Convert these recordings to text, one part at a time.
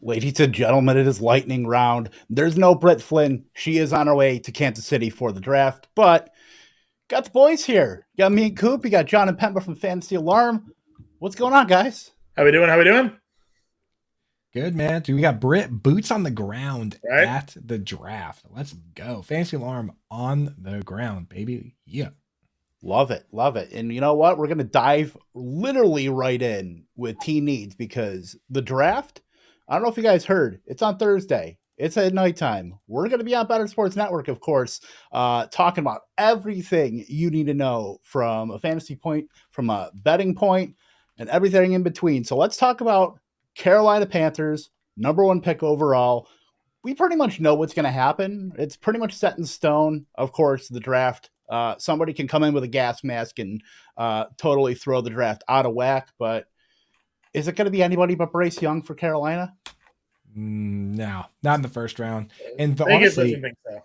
Ladies and gentlemen, it is lightning round. There's no Britt Flynn. She is on her way to Kansas City for the draft, but got the boys here. You got me and Coop. You got John and Impemba from Fantasy Alarm. What's going on, guys? How we doing? How we doing? Good, man. Dude, we got Britt boots on the ground Right? at the draft. Let's go. Fantasy alarm on the ground, baby. Yeah. Love it. Love it. And you know what? We're going to dive literally right in with team needs because the draft, I don't know if you guys heard, it's on Thursday. It's at nighttime. We're going to be on Better Sports Network, of course, talking about everything you need to know from a fantasy point, from a betting point, and everything in between. So let's talk about Carolina Panthers, number one pick overall. We pretty much know what's going to happen. It's pretty much set in stone. Of course, the draft. Somebody can come in with a gas mask and totally throw the draft out of whack. But is it going to be anybody but Bryce Young for Carolina? No, not in the first round. And Vegas honestly, doesn't think so.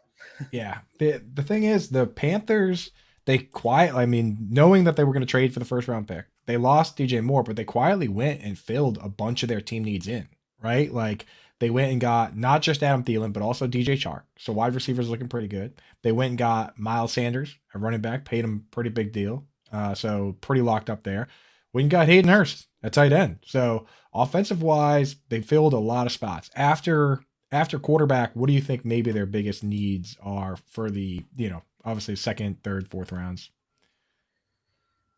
yeah, the thing is, the Panthers, they quietly, I mean, knowing that they were going to trade for the first round pick, they lost DJ Moore, but they quietly went and filled a bunch of their team needs in, right? Like they went and got not just Adam Thielen, but also DJ Chark. So wide receivers looking pretty good. They went and got Miles Sanders, a running back, paid him a pretty big deal. So pretty locked up there. We got Hayden Hurst at tight end. So offensive wise, they filled a lot of spots. After quarterback, what do you think maybe their biggest needs are for the, obviously second, third, fourth rounds?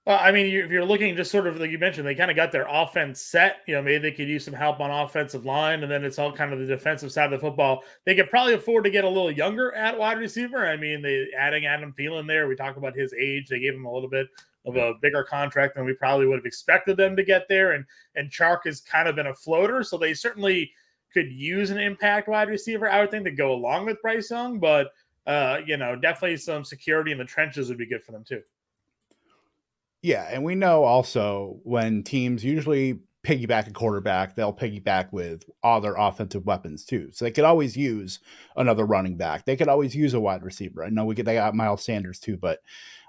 Well, I mean, if you're looking just sort of like you mentioned, they kind of got their offense set. Maybe they could use some help on offensive line, and then it's all kind of the defensive side of the football. They could probably afford to get a little younger at wide receiver. I mean, they adding Adam Thielen there. We talked about his age. They gave him a little bit of a bigger contract than we probably would have expected them to get there. And Chark has kind of been a floater, so they certainly could use an impact wide receiver, I would think, to go along with Bryce Young. But definitely some security in the trenches would be good for them too. Yeah, and we know also when teams usually piggyback a quarterback, they'll piggyback with other offensive weapons too. So they could always use another running back. They could always use a wide receiver. I know they got Miles Sanders too, but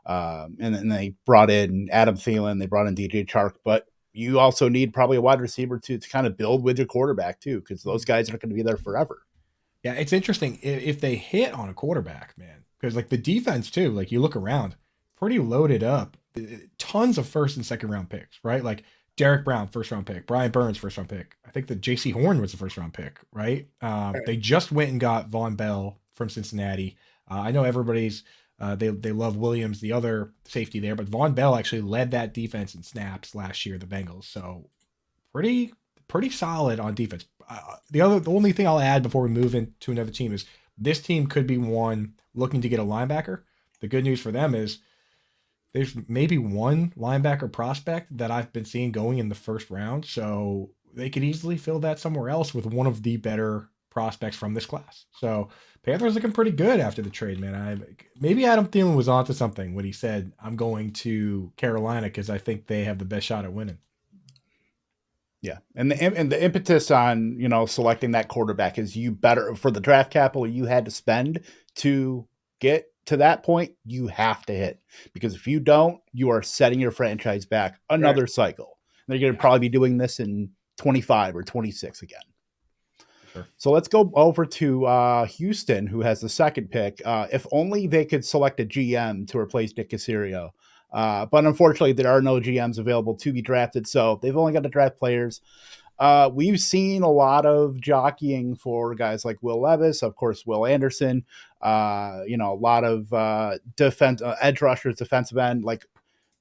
and then they brought in Adam Thielen, they brought in DJ Chark, but you also need probably a wide receiver to kind of build with your quarterback too, because those guys are going to be there forever. Yeah, it's interesting if they hit on a quarterback, man, because like the defense too, like you look around, pretty loaded up, tons of first and second round picks, right? Like Derek Brown, first round pick, Brian Burns, first round pick. I think that JC Horn was the first round pick, right? They just went and got Von Bell from Cincinnati. I know everybody's they love Williams, the other safety there, but Von Bell actually led that defense in snaps last year, the Bengals. So pretty solid on defense. The only thing I'll add before we move into another team is this team could be one looking to get a linebacker. The good news for them is there's maybe one linebacker prospect that I've been seeing going in the first round. So they could easily fill that somewhere else with one of the better prospects from this class. So Panthers looking pretty good after the trade, man. Maybe Adam Thielen was onto something when he said, I'm going to Carolina because I think they have the best shot at winning. Yeah, and the impetus on selecting that quarterback is you better for the draft capital you had to spend to get to that point. You have to hit, because if you don't, you are setting your franchise back another cycle. They're going to probably be doing this in 25 or 26 again. Sure. So let's go over to Houston, who has the second pick. If only they could select a GM to replace Nick Caserio. But unfortunately, there are no GMs available to be drafted, so they've only got to draft players. We've seen a lot of jockeying for guys like Will Levis, of course, Will Anderson, a lot of defense, edge rushers, defensive end. Like,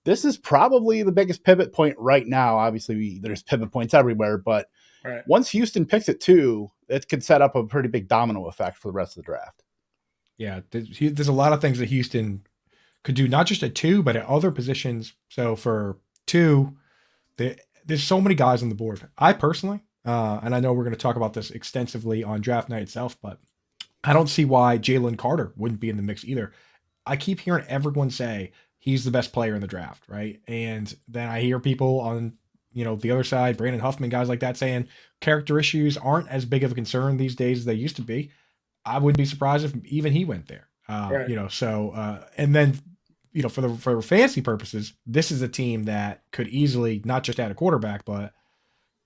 this is probably the biggest pivot point right now. Obviously, there's pivot points everywhere, but once Houston picks it too, it could set up a pretty big domino effect for the rest of the draft. Yeah, there's a lot of things that Houston could do, not just at 2, but at other positions. So for 2, there's so many guys on the board. I personally, and I know we're going to talk about this extensively on draft night itself, but I don't see why Jalen Carter wouldn't be in the mix either. I keep hearing everyone say he's the best player in the draft, right? And then I hear people on the other side, Brandon Huffman, guys like that, saying character issues aren't as big of a concern these days as they used to be. I wouldn't be surprised if even he went there. And then for fantasy purposes, this is a team that could easily not just add a quarterback, but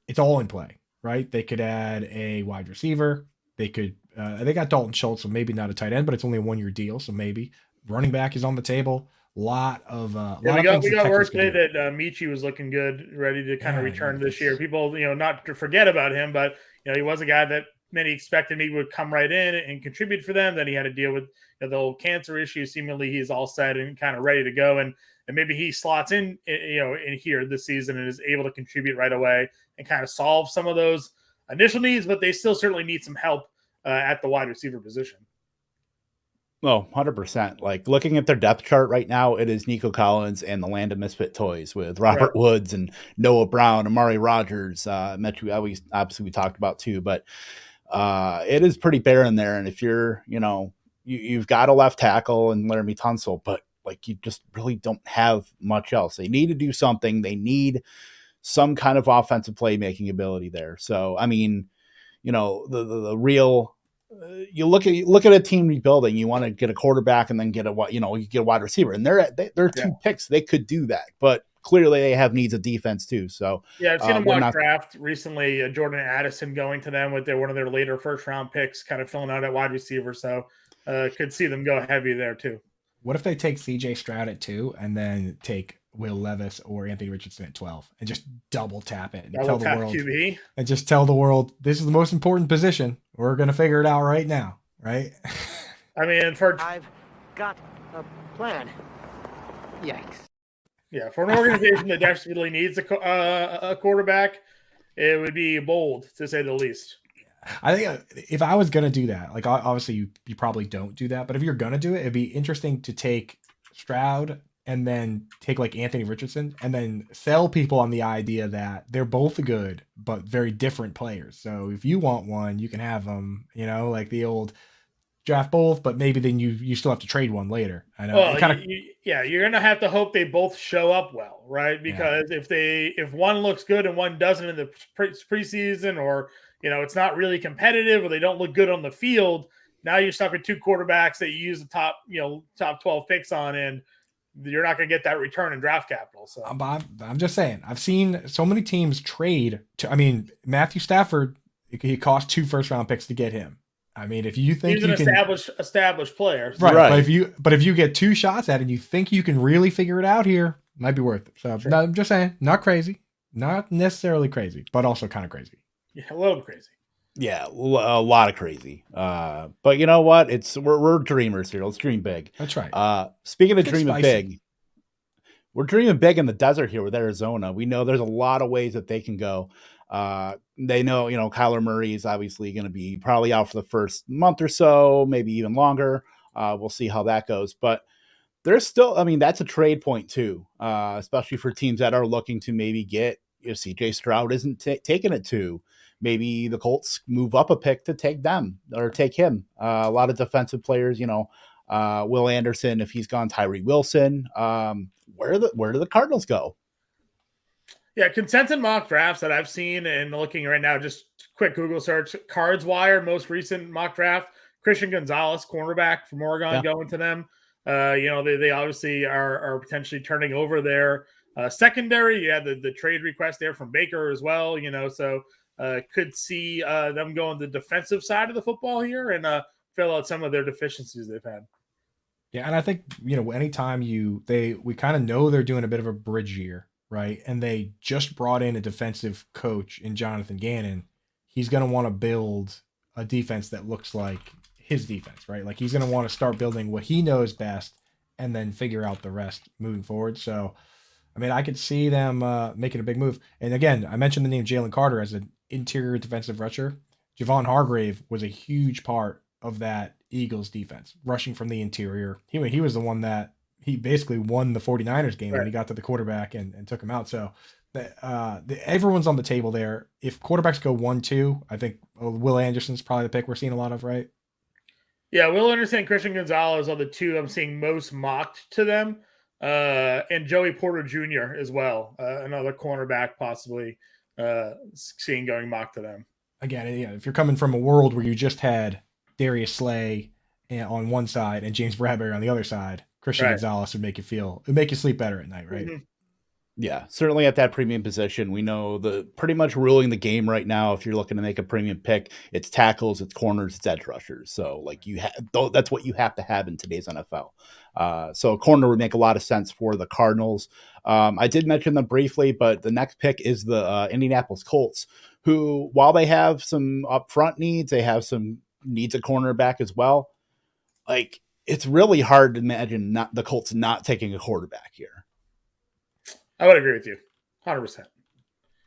it's all in play. right? They could add a wide receiver. They got Dalton Schultz, so maybe not a tight end, but it's only a 1 year deal, so maybe running back is on the table. Lot of Yeah, things we the got Texans word could today do. that Michi was looking good, ready to kind of Yeah, return this year. that's People, not to forget about him, but he was a guy that many expected maybe would come right in and contribute for them. Then he had to deal with the whole cancer issue. Seemingly, he's all set and kind of ready to go, and maybe he slots in here this season and is able to contribute right away and kind of solve some of those initial needs. But they still certainly need some help at the wide receiver position. Oh, 100%. Like looking at their depth chart right now, it is Nico Collins and the Land of Misfit Toys with Robert Right. Woods and Noah Brown, Amari Rogers, Metro, obviously we talked about too, but it is pretty barren there. And if you've got a left tackle and Laramie Tunsil, but like you just really don't have much else. They need to do something. They need some kind of offensive playmaking ability there. So, I mean, the real you look at a team rebuilding. You want to get a quarterback and then get you get a wide receiver, and they're two picks. They could do that, but clearly they have needs of defense too. So yeah, I've seen a we're mock not. draft recently. Jordan Addison going to them with one of their later first round picks, kind of filling out at wide receiver. So could see them go heavy there too. What if they take CJ Stroud at 2 and then take Will Levis or Anthony Richardson at 12 and just double tap it and Double tell the tap world QB. and just tell the world this is the most important position. We're gonna figure it out right now, right? I mean, I've got a plan. Yikes. Yeah, for an organization that desperately needs a quarterback, it would be bold to say the least. I think if I was gonna do that, like obviously you probably don't do that, but if you're gonna do it, it'd be interesting to take Stroud and then take like Anthony Richardson and then sell people on the idea that they're both good but very different players. So if you want one, you can have them. Like the old draft both, but maybe then you still have to trade one later. I know. Well, you're gonna have to hope they both show up well, right? Because if one looks good and one doesn't in the preseason, or it's not really competitive, or they don't look good on the field, now you're stuck with two quarterbacks that you use the top 12 picks on, and you're not going to get that return in draft capital. So I'm just saying, I've seen so many teams trade Matthew Stafford, he cost 2 first round picks to get him. I mean, if you think he's an established player, right? But if you get 2 shots at it and you think you can really figure it out here, it might be worth it. So no, I'm just saying, not crazy, not necessarily crazy, but also kind of crazy. Yeah, a little crazy. Yeah, a lot of crazy. But you know what? We're dreamers here. Let's dream big. That's right. Speaking of dreaming big, we're dreaming big in the desert here with Arizona. We know there's a lot of ways that they can go. They know, Kyler Murray is obviously going to be probably out for the first month or so, maybe even longer. We'll see how that goes. But there's still, that's a trade point too, especially for teams that are looking to maybe get, if CJ Stroud isn't taking it to. Maybe the Colts move up a pick to take them or take him. A lot of defensive players, Will Anderson, if he's gone, Tyree Wilson. Where do the Cardinals go? Yeah, consensus mock drafts that I've seen and looking right now, just quick Google search, Cards Wire, most recent mock draft, Christian Gonzalez, cornerback from Oregon, going to them. They obviously are potentially turning over their secondary. You had the trade request there from Baker as well, so could see them go on the defensive side of the football here and fill out some of their deficiencies they've had. Yeah, and I think, anytime we kind of know they're doing a bit of a bridge year, right? And they just brought in a defensive coach in Jonathan Gannon. He's going to want to build a defense that looks like his defense, right? Like he's going to want to start building what he knows best and then figure out the rest moving forward. So, I could see them making a big move. And again, I mentioned the name Jalen Carter as an interior defensive rusher. Javon Hargrave was a huge part of that Eagles defense, rushing from the interior. He was the one that he basically won the 49ers game when he got to the quarterback and took him out. So everyone's on the table there. If quarterbacks go 1-2, I think Will Anderson's probably the pick we're seeing a lot of, right? Yeah, Will Anderson and Christian Gonzalez are the two I'm seeing most mocked to them. And Joey Porter Jr. as well, another cornerback possibly seeing going mocked to them. Again, if you're coming from a world where you just had Darius Slay on one side and James Bradbury on the other side, Christian Gonzalez would make you sleep better at night, right? Mm-hmm. Yeah, certainly at that premium position. We know the pretty much ruling the game right now. If you're looking to make a premium pick, it's tackles, it's corners, it's edge rushers. So like that's what you have to have in today's NFL. So a corner would make a lot of sense for the Cardinals. I did mention them briefly, but the next pick is the Indianapolis Colts, who while they have some upfront needs, they have some needs at cornerback as well. Like it's really hard to imagine not the Colts not taking a quarterback here. I would agree with you, 100%.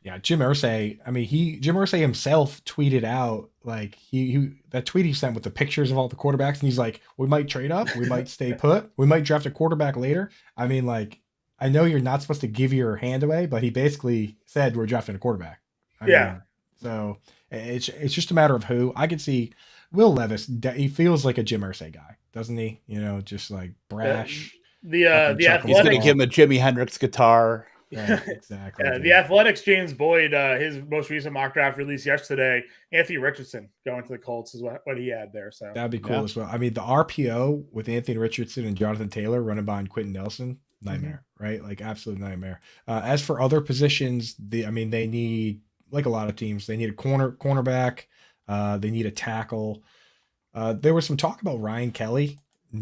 Yeah, Jim Irsay. I mean, Jim Irsay himself tweeted out like he that tweet he sent with the pictures of all the quarterbacks, and he's like, "We might trade up, we might stay put, we might draft a quarterback later." I mean, like, I know you're not supposed to give your hand away, but he basically said we're drafting a quarterback. I mean, so it's just a matter of who. I could see Will Levis. He feels like a Jim Irsay guy, doesn't he? You know, just like brash. The He's going to give him a Jimi Hendrix guitar. Right, exactly. The Athletics, James Boyd, his most recent mock draft released yesterday. Anthony Richardson going to the Colts is what he had there. So that'd be cool as well. I mean, the RPO with Anthony Richardson and Jonathan Taylor running behind Quentin Nelson, nightmare, right? Like absolute nightmare. As for other positions, they need, like a lot of teams, they need a cornerback. They need a tackle. There was some talk about Ryan Kelly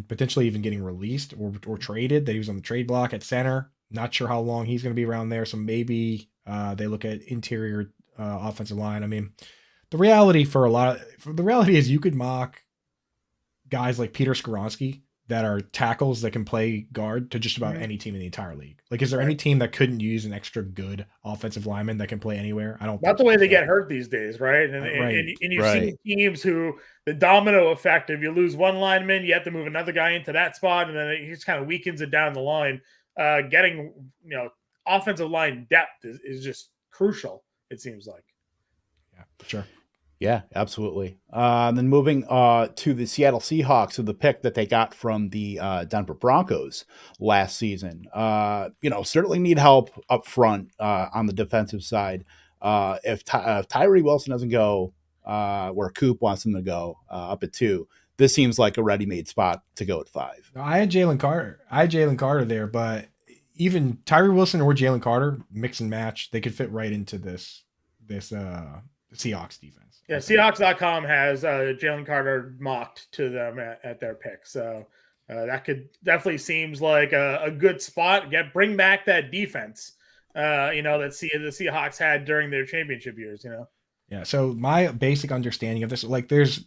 potentially even getting released or traded. That he was on the trade block at center. Not sure how long he's going to be around there. So maybe they look at interior offensive line. I mean, the reality is you could mock guys like Peter Skoronski that are tackles that can play guard to just about any team in the entire league. Like, is there any team that couldn't use an extra good offensive lineman that can play anywhere? I don't. Not the way they get hurt these days, right? And you've seen teams who the domino effect. If you lose one lineman, you have to move another guy into that spot, and then it just kind of weakens it down the line. Getting offensive line depth is just crucial, it seems like. Yeah, sure. Yeah, absolutely. Then moving to the Seattle Seahawks, of the pick that they got from the Denver Broncos last season. Certainly need help up front on the defensive side. If Tyree Wilson doesn't go where Coop wants him to go up at 2, this seems like a ready-made spot to go at 5. I had Jalen Carter there, but even Tyree Wilson or Jalen Carter, mix and match, they could fit right into this Seahawks defense. Yeah, Seahawks.com has Jalen Carter mocked to them at their pick. So that could definitely seems like a good spot. Bring back that defense, that the Seahawks had during their championship years, Yeah, so my basic understanding of this, like there's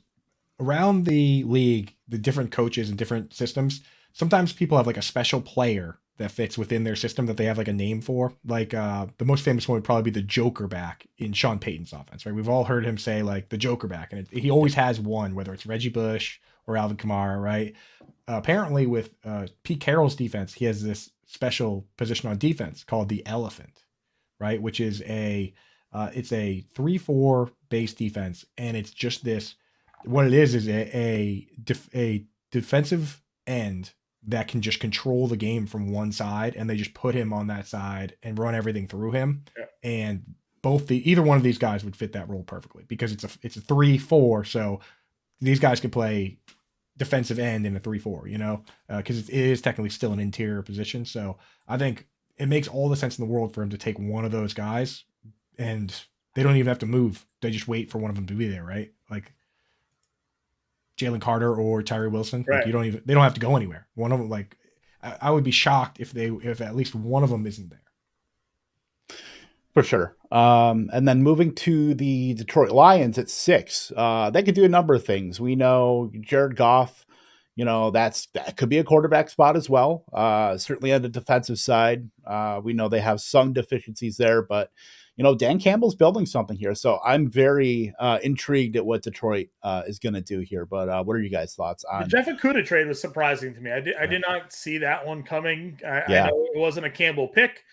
around the league, the different coaches and different systems, sometimes people have like a special player that fits within their system that they have like a name for. Like the most famous one would probably be the Joker back in Sean Payton's offense, right? We've all heard him say like the Joker back, and he always has one, whether it's Reggie Bush or Alvin Kamara, right? Apparently with Pete Carroll's defense, he has this special position on defense called the Elephant, right? Which is it's a 3-4 base defense, and it's just this. What it is a defensive end that can just control the game from one side, and they just put him on that side and run everything through him. Yeah. And either one of these guys would fit that role perfectly because it's a 3-4. So these guys could play defensive end in a 3-4, because it is technically still an interior position. So I think it makes all the sense in the world for him to take one of those guys, and they don't even have to move. They just wait for one of them to be there, right? Like Jalen Carter or Tyree Wilson. Right. Like they don't have to go anywhere. One of them, like I would be shocked if at least one of them isn't there. For sure. And then moving to the Detroit Lions at 6, they could do a number of things. We know Jared Goff, that could be a quarterback spot as well. Certainly on the defensive side, we know they have some deficiencies there, but Dan Campbell's building something here. So I'm very intrigued at what Detroit is going to do here. But what are you guys' thoughts on the Jeff Okudah trade? Was surprising to me. I did not see that one coming. I know it wasn't a Campbell pick,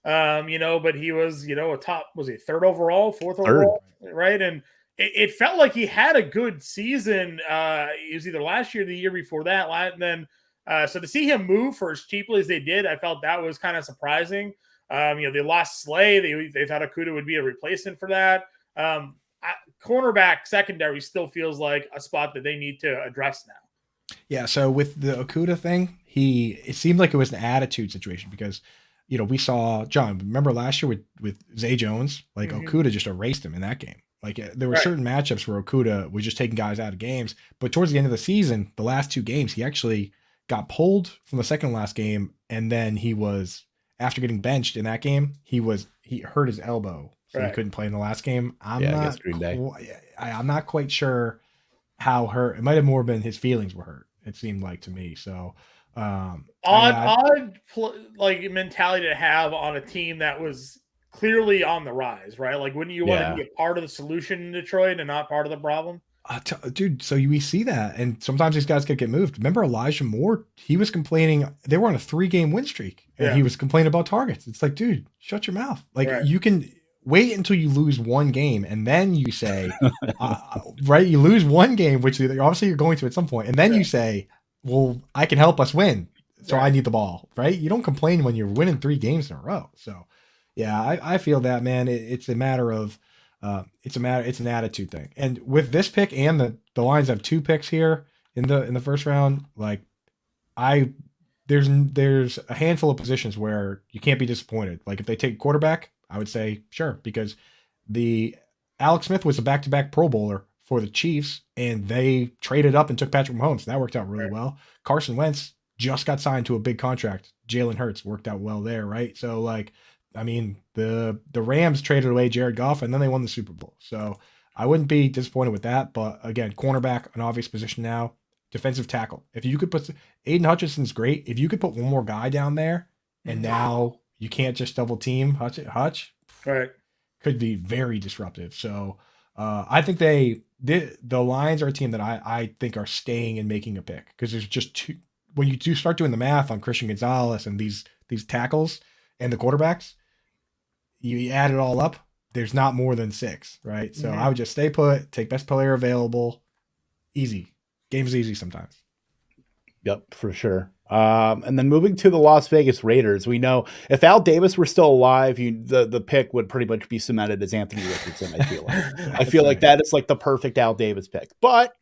but he was, a top, was he 3rd overall, 4th overall, right? And it felt like he had a good season. It was either last year or the year before that. And then, so to see him move for as cheaply as they did, I felt that was kind of surprising. They lost Slay. They thought Okudah would be a replacement for that. Cornerback secondary still feels like a spot that they need to address now. Yeah. So with the Okudah thing, it seemed like it was an attitude situation because we saw John. Remember last year with Zay Jones, like Mhm. Okuda just erased him in that game. Like there were Right. certain matchups where Okuda was just taking guys out of games, but towards the end of the season, the last 2 games, he actually got pulled from the second last game, and then he was after getting benched in that game, he hurt his elbow, so he Right. couldn't play in the last game. Yeah, against Green Day. I'm not quite sure how hurt. It might have more been his feelings were hurt. It seemed like to me. So Odd like mentality to have on a team that was clearly on the rise, right? Like, wouldn't you want to Yeah. be a part of the solution in Detroit and not part of the problem? Dude, so we see that, and sometimes these guys get moved. Remember Elijah Moore? He was complaining. They were on a 3-game win streak, and Yeah. he was complaining about targets. It's like, dude, shut your mouth. Like Right. you can wait until you lose one game, and then you say, right? You lose one game, which obviously you're going to at some point, and then Yeah. you say, well, I can help us win, so Right. I need the ball, right? You don't complain when you're winning 3 games in a row. So, yeah, I feel that, man. It's a matter of. It's an attitude thing. And with this pick and the Lions have 2 picks here in the first round, like there's a handful of positions where you can't be disappointed. Like if they take quarterback, I would say sure, because the Alex Smith was a back-to-back Pro Bowler for the Chiefs, and they traded up and took Patrick Mahomes. That worked out really Right. well. Carson Wentz just got signed to a big contract. Jalen Hurts worked out well there, right? So like, I mean, the Rams traded away Jared Goff, and then they won the Super Bowl. So I wouldn't be disappointed with that. But again, cornerback, an obvious position now. Defensive tackle. If you could put Aiden Hutchinson's great. If you could put one more guy down there, and now you can't just double team Hutch, Right. could be very disruptive. So I think the Lions are a team that I think are staying and making a pick, because there's just too, when you do start doing the math on Christian Gonzalez and these tackles and the quarterbacks, you add it all up, there's not more than 6, right? So I would just stay put, take best player available. Easy. Game's easy sometimes. Yep, for sure. And then moving to the Las Vegas Raiders, we know if Al Davis were still alive, the pick would pretty much be cemented as Anthony Richardson. I feel like like that is like the perfect Al Davis pick. But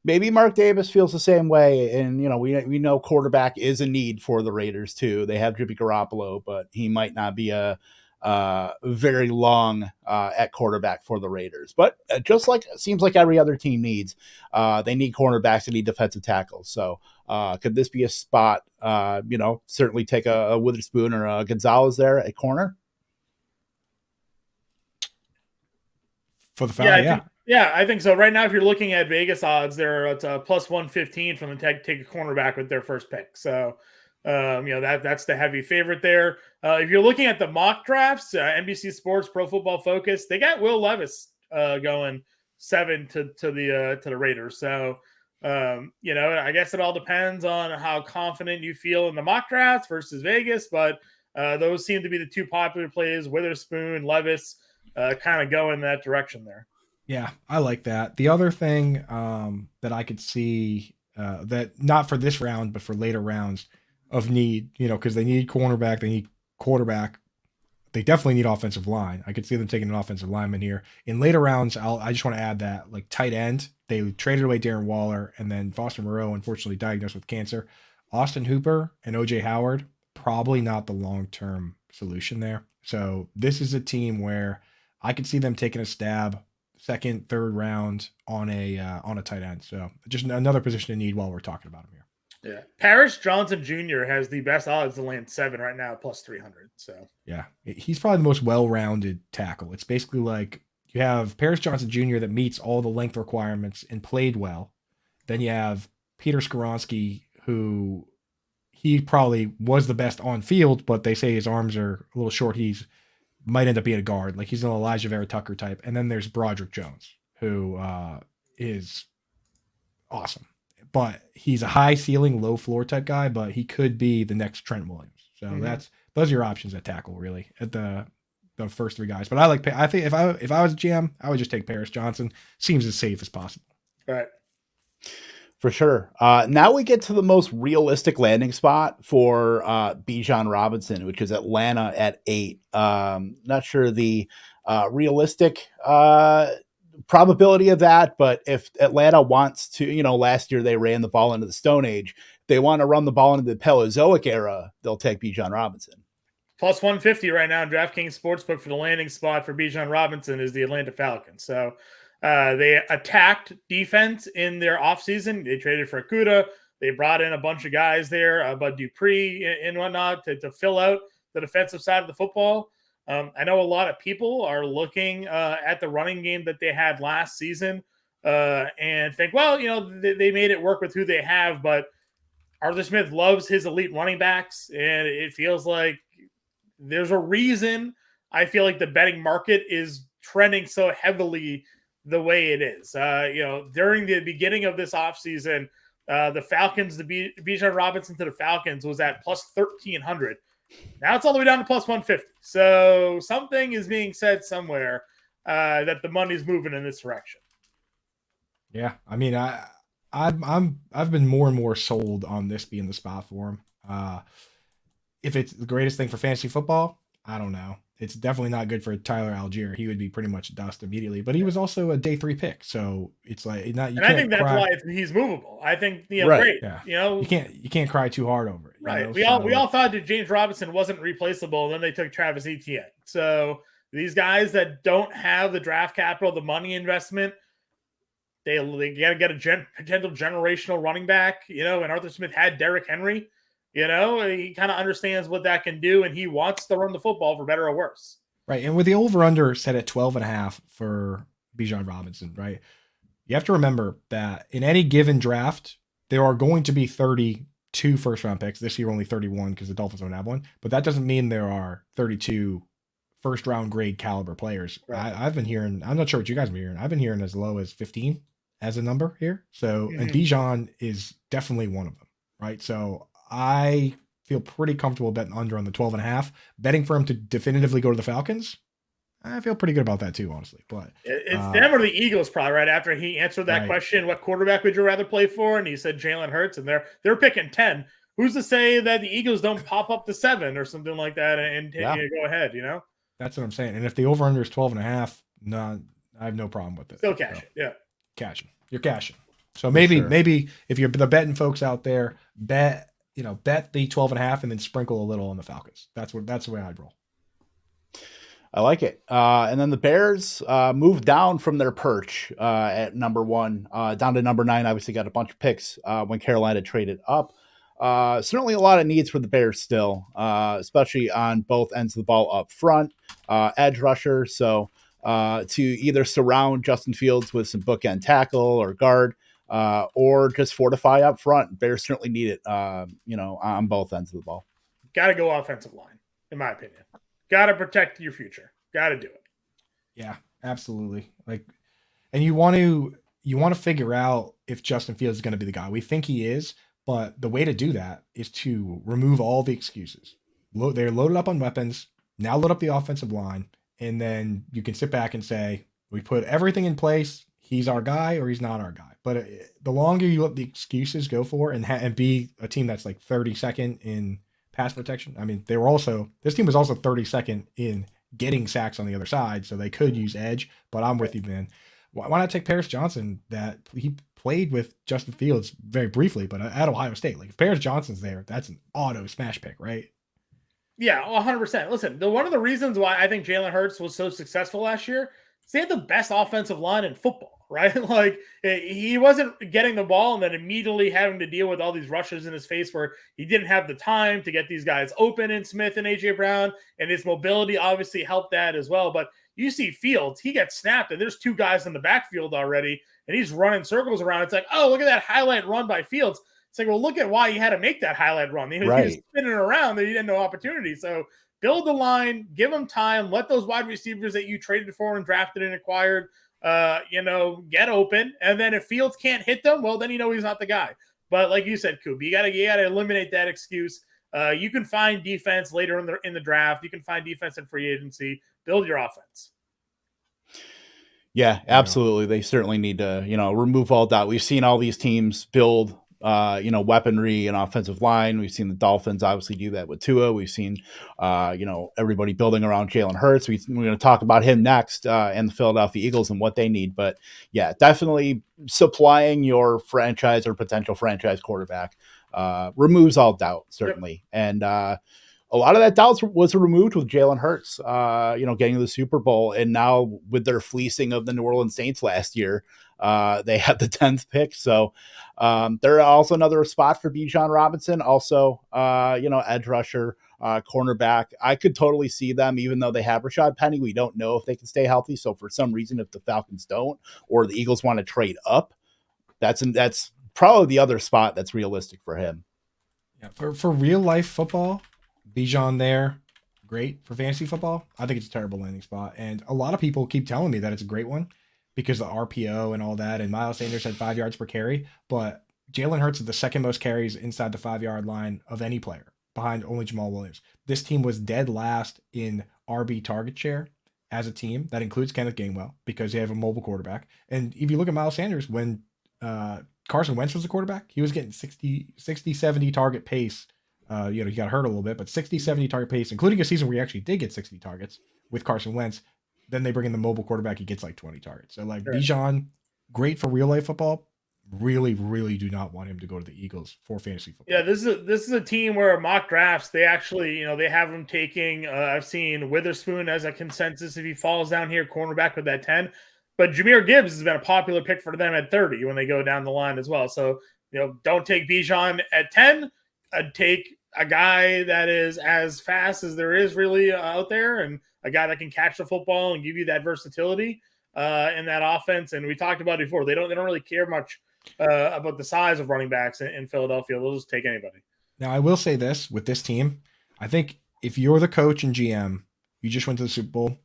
maybe Mark Davis feels the same way, and we know quarterback is a need for the Raiders too. They have Jimmy Garoppolo, but he might not be a very long at quarterback for the Raiders. But just like it seems like every other team needs, they need cornerbacks, they need defensive tackles. So could this be a spot? Certainly take a Witherspoon or a Gonzalez there at corner for the foul. I think so. Right now, if you're looking at Vegas odds, they're at plus 115 from the take a cornerback with their first pick. So, that's the heavy favorite there. If you're looking at the mock drafts, NBC Sports, Pro Football Focus, they got Will Levis going 7 to the Raiders. So, I guess it all depends on how confident you feel in the mock drafts versus Vegas, but those seem to be the 2 popular plays. Witherspoon, Levis, kind of go in that direction there. Yeah, I like that. The other thing that I could see that not for this round, but for later rounds of need, because they need cornerback, they need quarterback, they definitely need offensive line. I could see them taking an offensive lineman here. In later rounds, I just want to add that, like tight end, they traded away Darren Waller, and then Foster Moreau, unfortunately diagnosed with cancer. Austin Hooper and OJ Howard, probably not the long-term solution there. So this is a team where I could see them taking a stab second, third round on a tight end. So just another position to need while we're talking about him here. Yeah. Paris Johnson Jr. has the best odds to land 7 right now, plus 300. So yeah, he's probably the most well-rounded tackle. It's basically like you have Paris Johnson Jr. that meets all the length requirements and played well. Then you have Peter Skoronski, who he probably was the best on field, but they say his arms are a little short. He's might end up being a guard. Like he's an Elijah Vera Tucker type. And then there's Broderick Jones, who is awesome. But he's a high ceiling, low floor type guy, but he could be the next Trent Williams. So those are your options at tackle, really, at the first 3 guys. But I think if I was a GM, I would just take Paris Johnson. Seems as safe as possible. Right. For sure. Now we get to the most realistic landing spot for Bijan Robinson, which is Atlanta at 8. Not sure the realistic probability of that, but if Atlanta wants to, last year they ran the ball into the Stone Age. If they want to run the ball into the Paleozoic era, they'll take Bijan Robinson. Plus 150 right now in DraftKings Sportsbook for the landing spot for Bijan Robinson is the Atlanta Falcons. So they attacked defense in their offseason. They traded for Akuda. They brought in a bunch of guys there, Bud Dupree and whatnot, to fill out the defensive side of the football. I know a lot of people are looking at the running game that they had last season and think, well, they made it work with who they have, but Arthur Smith loves his elite running backs, and it feels like there's a reason I feel like the betting market is trending so heavily the way it is. During the beginning of this offseason, the Falcons, Bijan Robinson to the Falcons was at plus 1,300. Now it's all the way down to plus 150. So something is being said somewhere that the money's moving in this direction. Yeah, I mean, I've been more and more sold on this being the spot for him. If it's the greatest thing for fantasy football, I don't know. It's definitely not good for Tyler Algier. He would be pretty much dust immediately. But he was also a day 3 pick, so it's like not. And I think that's why he's movable. I think right. Great. Yeah. You can't cry too hard over it. Right. We all thought that James Robinson wasn't replaceable, and then they took Travis Etienne. So these guys that don't have the draft capital, the money investment, they got to get a potential generational running back. And Arthur Smith had Derrick Henry. He kind of understands what that can do, and he wants to run the football for better or worse. Right. And with the over-under set at 12.5 for Bijan Robinson, right, you have to remember that in any given draft, there are going to be 32 first-round picks. This year, only 31 because the Dolphins don't have one. But that doesn't mean there are 32 first-round grade caliber players. Right. I've been hearing, I'm not sure what you guys have been hearing. I've been hearing as low as 15 as a number here. So, and Bijan is definitely one of them, right? So I feel pretty comfortable betting under on the 12.5. Betting for him to definitively go to the Falcons, I feel pretty good about that too, honestly. But it's them or the Eagles, probably right after he answered that question. What quarterback would you rather play for? And he said Jalen Hurts, and they're picking 10. Who's to say that the Eagles don't pop up to 7 or something like that and go ahead? That's what I'm saying. And if the over under is 12.5, no, I have no problem with it. Still cash it, yeah. Cashing. You're cashing. So maybe if you're the betting folks out there, bet the 12.5 and then sprinkle a little on the Falcons. That's the way I'd roll. I like it. And then the Bears moved down from their perch at number 1 down to number 9. Obviously got a bunch of picks when Carolina traded up. Certainly a lot of needs for the Bears still, especially on both ends of the ball up front, edge rusher. So to either surround Justin Fields with some bookend tackle or guard, or just fortify up front. Bears certainly need it, on both ends of the ball. Got to go offensive line, in my opinion. Got to protect your future. Got to do it. Yeah, absolutely. And you want to figure out if Justin Fields is going to be the guy. We think he is, but the way to do that is to remove all the excuses. They're loaded up on weapons. Now load up the offensive line, and then you can sit back and say, we put everything in place. He's our guy or he's not our guy. But the longer you let the excuses go for and be a team that's like 32nd in pass protection. I mean, this team was also 32nd in getting sacks on the other side, so they could use edge. But I'm with you, man. Why not take Paris Johnson? That he played with Justin Fields very briefly, but at Ohio State. Like if Paris Johnson's there, that's an auto smash pick, right? Yeah, 100%. Listen, one of the reasons why I think Jalen Hurts was so successful last year is they had the best offensive line in football, right? Like he wasn't getting the ball and then immediately having to deal with all these rushes in his face where he didn't have the time to get these guys open in Smith and A.J. Brown, and his mobility obviously helped that as well. But you see Fields, he gets snapped and there's 2 guys in the backfield already and he's running circles around. It's like, oh, look at that highlight run by Fields. It's like, well, look at why he had to make that highlight run. He was spinning around there. He didn't know opportunity. So build the line, give them time, let those wide receivers that you traded for and drafted and acquired, get open. And then if Fields can't hit them, well, then he's not the guy. But like you said, Coop, you gotta eliminate that excuse. You can find defense later in the draft. You can find defense in free agency. Build your offense. Yeah, absolutely. They certainly need to, remove all doubt. We've seen all these teams build, weaponry and offensive line. We've seen the Dolphins obviously do that with Tua. We've seen, everybody building around Jalen Hurts. We're going to talk about him next and the Philadelphia Eagles and what they need. But yeah, definitely supplying your franchise or potential franchise quarterback removes all doubt, certainly. Yep. And a a lot of that doubt was removed with Jalen Hurts, getting to the Super Bowl. And now with their fleecing of the New Orleans Saints last year, they had the 10th pick. So they're also another spot for Bijan Robinson. Also, edge rusher, cornerback. I could totally see them, even though they have Rashad Penny. We don't know if they can stay healthy. So for some reason, if the Falcons don't, or the Eagles want to trade up, that's probably the other spot that's realistic for him. Yeah, for real life football, Bijan there, great. For fantasy football, I think it's a terrible landing spot. And a lot of people keep telling me that it's a great one because the RPO and all that. And Miles Sanders had 5 yards per carry, but Jalen Hurts is the second most carries inside the 5-yard line of any player, behind only Jamal Williams. This team was dead last in RB target share as a team. That includes Kenneth Gainwell because they have a mobile quarterback. And if you look at Miles Sanders, when Carson Wentz was the quarterback, he was getting 60, 70 target pace. He got hurt a little bit, but 60, 70 target pace, including a season where he actually did get 60 targets with Carson Wentz. Then they bring in the mobile quarterback, he gets like 20 targets. So like Bijan, great for real life football. Really, really do not want him to go to the Eagles for fantasy football. Yeah, this is a team where mock drafts, they actually, they have him taking, I've seen Witherspoon as a consensus if he falls down here, cornerback with that 10. But Jahmyr Gibbs has been a popular pick for them at 30 when they go down the line as well. So, don't take Bijan at 10. Take a guy that is as fast as there is really out there, and a guy that can catch the football and give you that versatility in that offense. And we talked about it before. They don't really care much about the size of running backs in Philadelphia. They'll just take anybody. Now, I will say this with this team. I think if you're the coach and GM, you just went to the Super Bowl.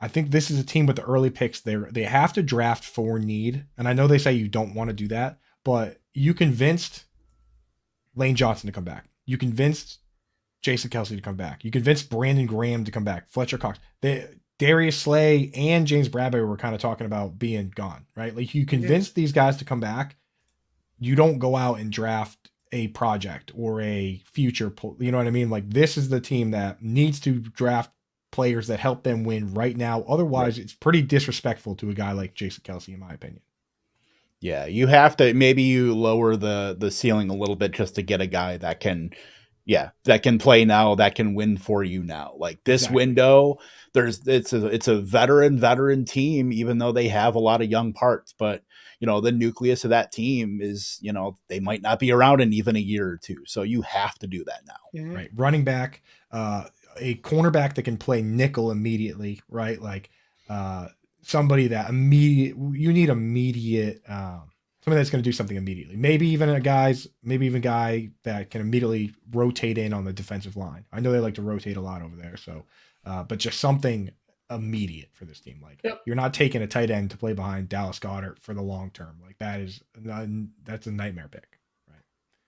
I think this is a team with the early picks. They have to draft for need. And I know they say you don't want to do that, but you convinced Lane Johnson to come back. You convinced Jason Kelce to come back. You convinced Brandon Graham to come back. Fletcher Cox. Darius Slay and James Bradbury were kind of talking about being gone, right? Like you convinced these guys to come back. You don't go out and draft a project or a future, you know what I mean? Like this is the team that needs to draft players that help them win right now. Otherwise, it's pretty disrespectful to a guy like Jason Kelce, in my opinion. Yeah, you have to, maybe you lower the ceiling a little bit just to get a guy that can play now, that can win for you now. Like this window, it's a veteran team, even though they have a lot of young parts, but the nucleus of that team is, they might not be around in even a year or two. So you have to do that now. Mm-hmm. Right. Running back, a cornerback that can play nickel immediately, right? Like somebody that you need immediate, somebody that's going to do something immediately. Maybe even a guy that can immediately rotate in on the defensive line. I know they like to rotate a lot over there. So, but just something immediate for this team. Like you're not taking a tight end to play behind Dallas Goedert for the long term. Like that's a nightmare pick. Right.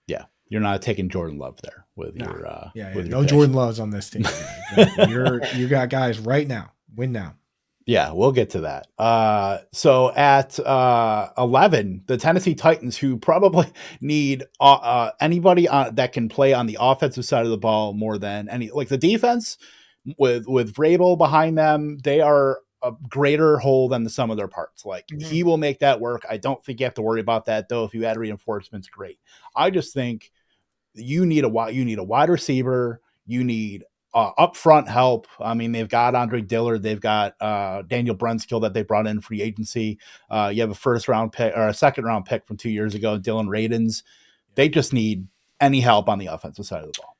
Yeah. You're not taking Jordan Love there with your no Jordan Loves on this team. Exactly. You got guys right now. Win now. Yeah, we'll get to that. So at 11, the Tennessee Titans, who probably need anybody that can play on the offensive side of the ball more than any, like the defense with Vrabel behind them, they are a greater whole than the sum of their parts. Like he will make that work. I don't think you have to worry about that though. If you add reinforcements, great. I just think you need a wide receiver. You need upfront help. I mean, they've got Andre Dillard. They've got Daniel Brunskill that they brought in free agency. You have a first-round pick or a second-round pick from 2 years ago, Dylan Radins. They just need any help on the offensive side of the ball.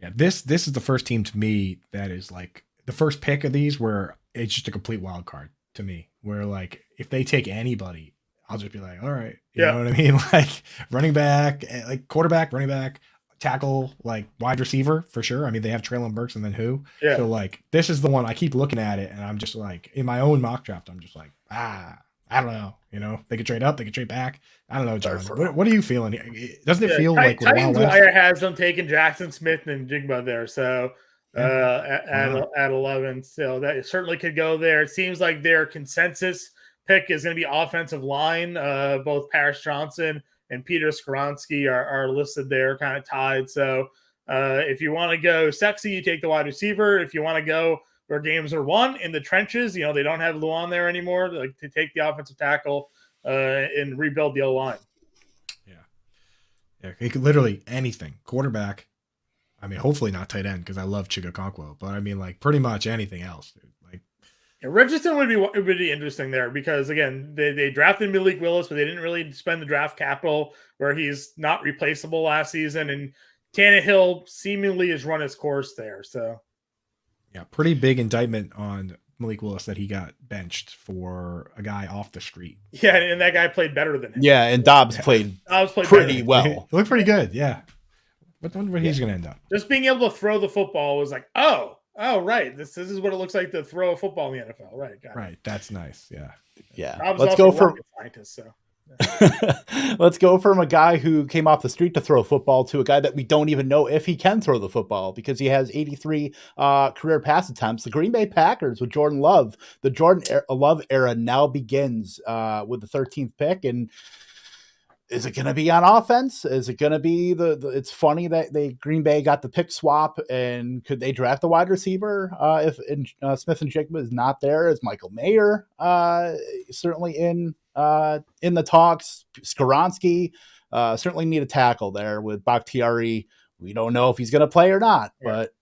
Yeah, this is the first team to me that is like the first pick of these where it's just a complete wild card to me. Where like if they take anybody, I'll just be like, all right, you know what I mean? Like running back, like quarterback, running back, tackle, like wide receiver for sure. I mean, they have Traylon Burks and then who? Yeah. So like this is the one I keep looking at it and I'm just like in my own mock draft, I'm just like, I don't know. They could trade up, they could trade back. I don't know, John. What are you feeling? Doesn't it feel like Titans Wire has them taking Jackson Smith and Jigba there? So at 11, so that certainly could go there. It seems like their consensus pick is going to be offensive line. Both Paris Johnson and Peter Skoronski are listed there, kind of tied. So if you want to go sexy, you take the wide receiver. If you want to go where games are won in the trenches, they don't have Luan there anymore, like to take the offensive tackle and rebuild the O-line. Yeah, it could literally anything. Quarterback, I mean, hopefully not tight end because I love Chigakonkwo, but I mean, like pretty much anything else, dude. Like, Yeah, Richardson would be interesting there because again they drafted Malik Willis, but they didn't really spend the draft capital where he's not replaceable last season, and Tannehill seemingly has run his course there. So yeah, pretty big indictment on Malik Willis that he got benched for a guy off the street. yeah, and that guy played better than him. Yeah, and Dobbs played pretty well. It looked pretty good, yeah. But I wonder where he's going to end up. Just being able to throw the football was like, oh, right. This is what it looks like to throw a football in the NFL. Right. Right. That's nice. Yeah. Yeah. Let's go from scientist, so. Let's go from a guy who came off the street to throw football to a guy that we don't even know if he can throw the football because he has 83 career pass attempts. The Green Bay Packers with Jordan Love. The Jordan Love era now begins with the 13th pick. And is it going to be on offense? Is it going to be it's funny that Green Bay got the pick swap, and could they draft a wide receiver if Smith and Jigba is not there? Is Michael Mayer certainly in the talks? Skoronski certainly need a tackle there with Bakhtiari. We don't know if he's going to play or not, but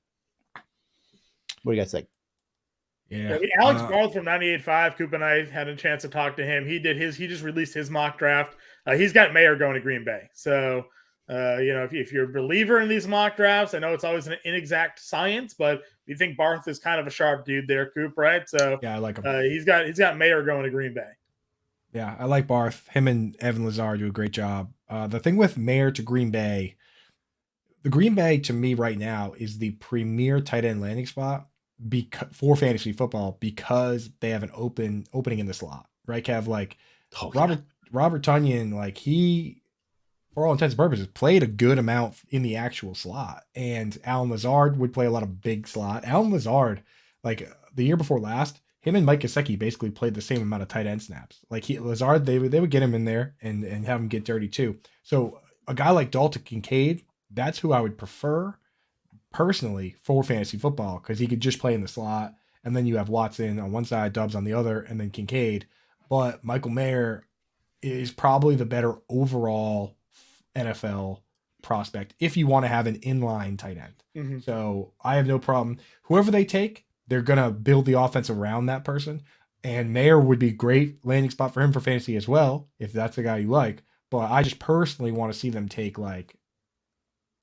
what do you guys think? Yeah, Alex Barth from 98.5, Coop and I had a chance to talk to him. He just released his mock draft. He's got Mayer going to Green Bay. So, if you're a believer in these mock drafts, I know it's always an inexact science, but you think Barth is kind of a sharp dude there, Coop, right? So yeah, I like him. He's got Mayer going to Green Bay. Yeah, I like Barth. Him and Evan Lazar do a great job. The thing with Mayer to Green Bay, the Green Bay to me right now is the premier tight end landing spot for fantasy football because they have an opening in the slot, right, Kev? Like Robert Tonyan, like he, for all intents and purposes, played a good amount in the actual slot, and Alan Lazard would play a lot of big slot. Alan Lazard, like the year before last, him and Mike Gesicki basically played the same amount of tight end snaps. Like Lazard, they would get him in there and have him get dirty too. So a guy like Dalton Kincaid, that's who I would prefer personally for fantasy football because he could just play in the slot, and then you have Watson on one side, Doubs on the other, and then Kincaid. But Michael Mayer is probably the better overall NFL prospect if you want to have an inline tight end. Mm-hmm. So I have no problem. Whoever they take, they're going to build the offense around that person. And Mayer would be great landing spot for him for fantasy as well, if that's the guy you like. But I just personally want to see them take like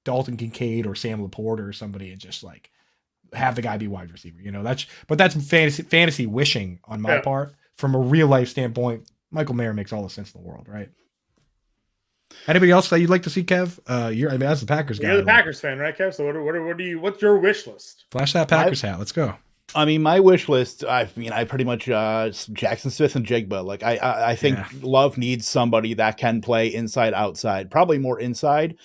Dalton Kincaid or Sam Laporte or somebody and just like have the guy be wide receiver. That's fantasy wishing on my part. From a real life standpoint, Michael Mayer makes all the sense in the world, right? Anybody else that you'd like to see, Kev? That's the Packers guy. You're the Packers fan, right, Kev? So what's your wish list? Flash that Packers hat. Let's go. I mean, my wish list, I pretty much Jackson Smith and Jigba. Like I think Love needs somebody that can play inside, outside, probably more inside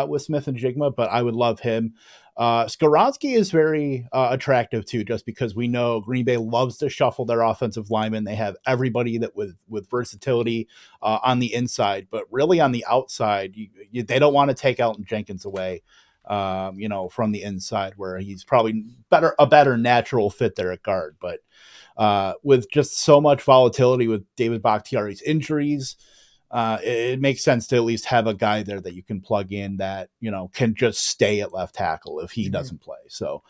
with Smith and Jigba, but I would love him. Skoronski is very attractive too, just because we know Green Bay loves to shuffle their offensive linemen. They have everybody that with versatility on the inside, but really on the outside, they don't want to take Elton Jenkins away. From the inside where he's probably a better natural fit there at guard. But with just so much volatility with David Bakhtiari's injuries, it makes sense to at least have a guy there that you can plug in that, can just stay at left tackle if he doesn't play. So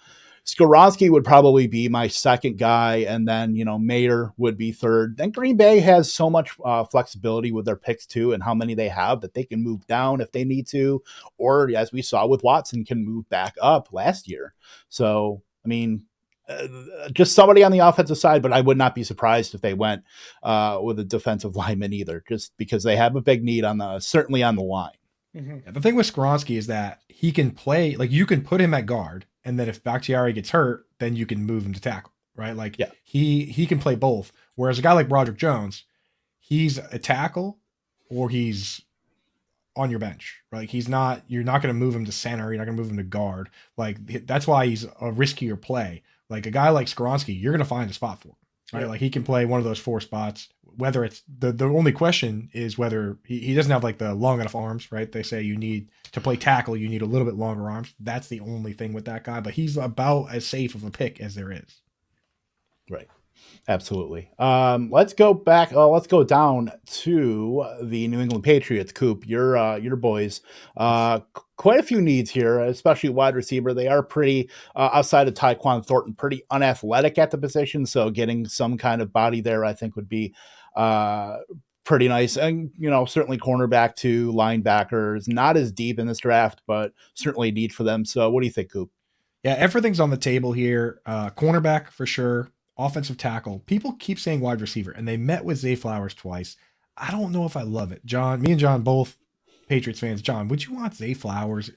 Skoronski would probably be my second guy. And then, Mayer would be third. Then Green Bay has so much flexibility with their picks too, and how many they have that they can move down if they need to, or as we saw with Watson, can move back up last year. So, I mean, just somebody on the offensive side, but I would not be surprised if they went with a defensive lineman either, just because they have a big need certainly on the line. Mm-hmm. Yeah, the thing with Skoronski is that he can play, like you can put him at guard, and then if Bakhtiari gets hurt, then you can move him to tackle, right? Like he can play both. Whereas a guy like Broderick Jones, he's a tackle or he's on your bench, right? Like you're not going to move him to center. You're not going to move him to guard. Like that's why he's a riskier play. Like a guy like Skoronski, you're going to find a spot for him, right? Like he can play one of those four spots. Whether it's the only question is whether he doesn't have like the long enough arms, right? They say you need to play tackle, you need a little bit longer arms. That's the only thing with that guy, but he's about as safe of a pick as there is. Right. Absolutely. Let's go back. Let's go down to the New England Patriots. Coop, your boys. Quite a few needs here, especially wide receiver. They are pretty outside of Tyquan Thornton, pretty unathletic at the position. So getting some kind of body there, I think, would be uh, pretty nice. And certainly cornerback to linebackers, not as deep in this draft, but certainly a need for them. So what do you think, Coop? Yeah, everything's on the table here. Cornerback for sure. Offensive tackle. People keep saying wide receiver, and they met with Zay Flowers twice. I don't know if I love it. John, me and John both Patriots fans. John, would you want Zay Flowers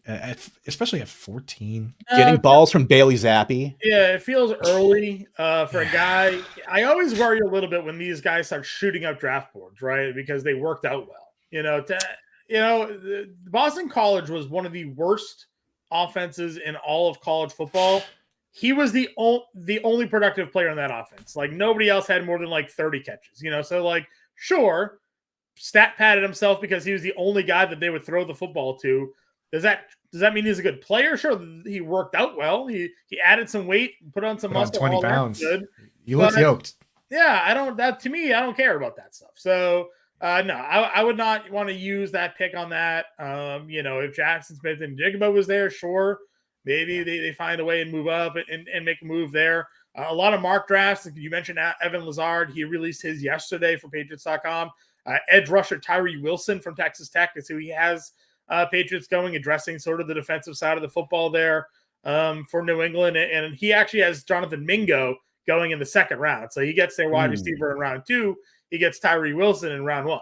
especially at 14? Getting balls from Bailey Zappi. Yeah, it feels early for a guy. I always worry a little bit when these guys start shooting up draft boards, right? Because they worked out well. Boston College was one of the worst offenses in all of college football. He was the only productive player in that offense. Like nobody else had more than like 30 catches. So like sure, stat padded himself because he was the only guy that they would throw the football to. Does that mean he's a good player? Sure, he worked out well. He added some weight, put on some muscle. 20 pounds. Good. He looks yoked. Yeah, I don't. That to me, I don't care about that stuff. So no, I would not want to use that pick on that. If Jackson Smith and Jigba was there, sure, maybe they find a way and move up and make a move there. A lot of mock drafts. You mentioned Evan Lazard. He released his yesterday for Patriots.com. Edge rusher Tyree Wilson from Texas Tech is who he has Patriots going, addressing sort of the defensive side of the football there for New England. And he actually has Jonathan Mingo going in the second round. So he gets their wide receiver in round 2. He gets Tyree Wilson in round 1.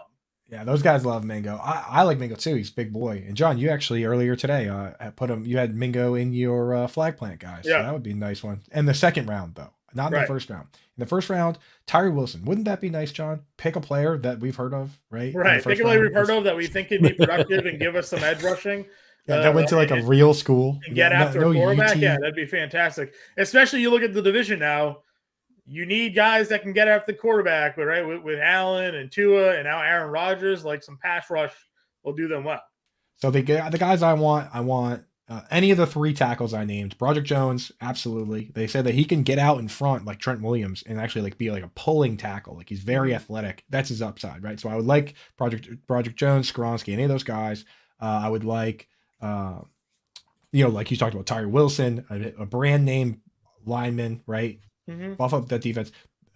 Yeah, those guys love Mingo. I like Mingo too. He's a big boy. And John, you actually earlier today you had Mingo in your flag plant, guys. Yeah. So that would be a nice one. And the second round, though, not in the first round. In the first round, Tyree Wilson. Wouldn't that be nice, John? Pick a player that we've heard of, right? Right. Pick a player we've heard of that we think could be productive and give us some edge rushing. Yeah, that went to like a real school. And get after a quarterback. Yeah, that'd be fantastic. Especially you look at the division now. You need guys that can get after the quarterback, but right with Allen and Tua and now Aaron Rodgers, like some pass rush will do them well. So the guys I want any of the 3 tackles I named. Broderick Jones, absolutely. They said that he can get out in front like Trent Williams and actually like be like a pulling tackle. Like he's very athletic. That's his upside, right? So I would like Broderick Jones, Skoronski, any of those guys. I would like, like you talked about Tyree Wilson, a brand name lineman, right? Buff up that defense.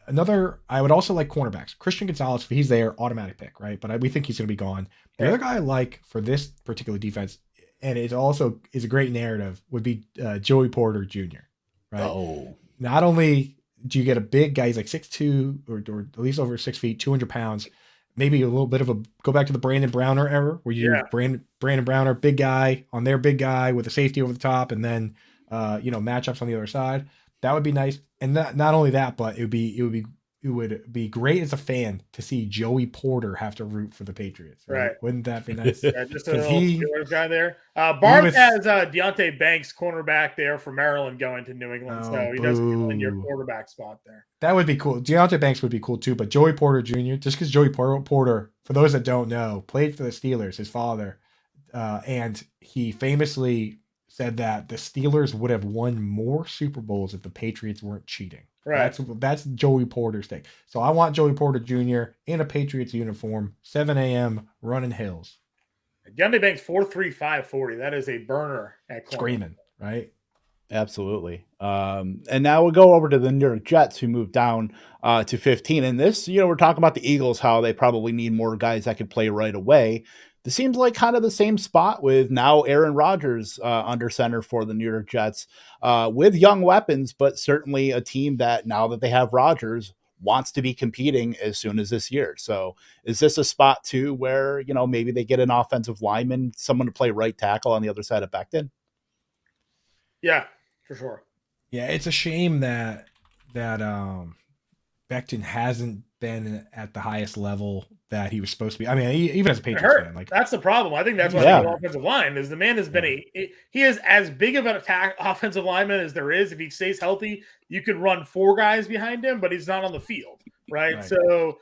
I would also like cornerbacks. Christian Gonzalez, if he's there, automatic pick, right? But we think he's going to be gone. The other guy I like for this particular defense, and it also is a great narrative, would be Joey Porter Jr., right? Oh. Not only do you get a big guy, he's like 6'2", or at least over 6 feet, 200 pounds, maybe a little bit of go back to the Brandon Browner era, where you Brandon Browner, big guy on their big guy with a safety over the top, and then matchups on the other side. That would be nice. And not only that, but it would be great as a fan to see Joey Porter have to root for the Patriots. Right? Wouldn't that be nice? Yeah, just a little guy there. Barb has Deontay Banks, cornerback there for Maryland, going to New England. So he does fill in your quarterback spot there. That would be cool. Deontay Banks would be cool too. But Joey Porter Jr., just because Joey Porter, for those that don't know, played for the Steelers, his father, and he famously said that the Steelers would have won more Super Bowls if the Patriots weren't cheating. Right. That's Joey Porter's thing. So I want Joey Porter Jr. in a Patriots uniform, 7 a.m. running hills. Deontay Banks 4.35 That is a burner at corner. Screaming, right? Absolutely. And now we'll go over to the New York Jets, who moved down to 15. And this, we're talking about the Eagles, how they probably need more guys that could play right away. This seems like kind of the same spot with now Aaron Rodgers under center for the New York Jets with young weapons, but certainly a team that now that they have Rodgers wants to be competing as soon as this year. So is this a spot too where, maybe they get an offensive lineman, someone to play right tackle on the other side of Becton? Yeah, for sure. Yeah, it's a shame that Becton hasn't been at the highest level that he was supposed to be. I mean, even as a Patriots fan, like that's the problem. I think that's why the offensive line is the man has been he is as big of an offensive lineman as there is. If he stays healthy, you could run 4 guys behind him, but he's not on the field, right? So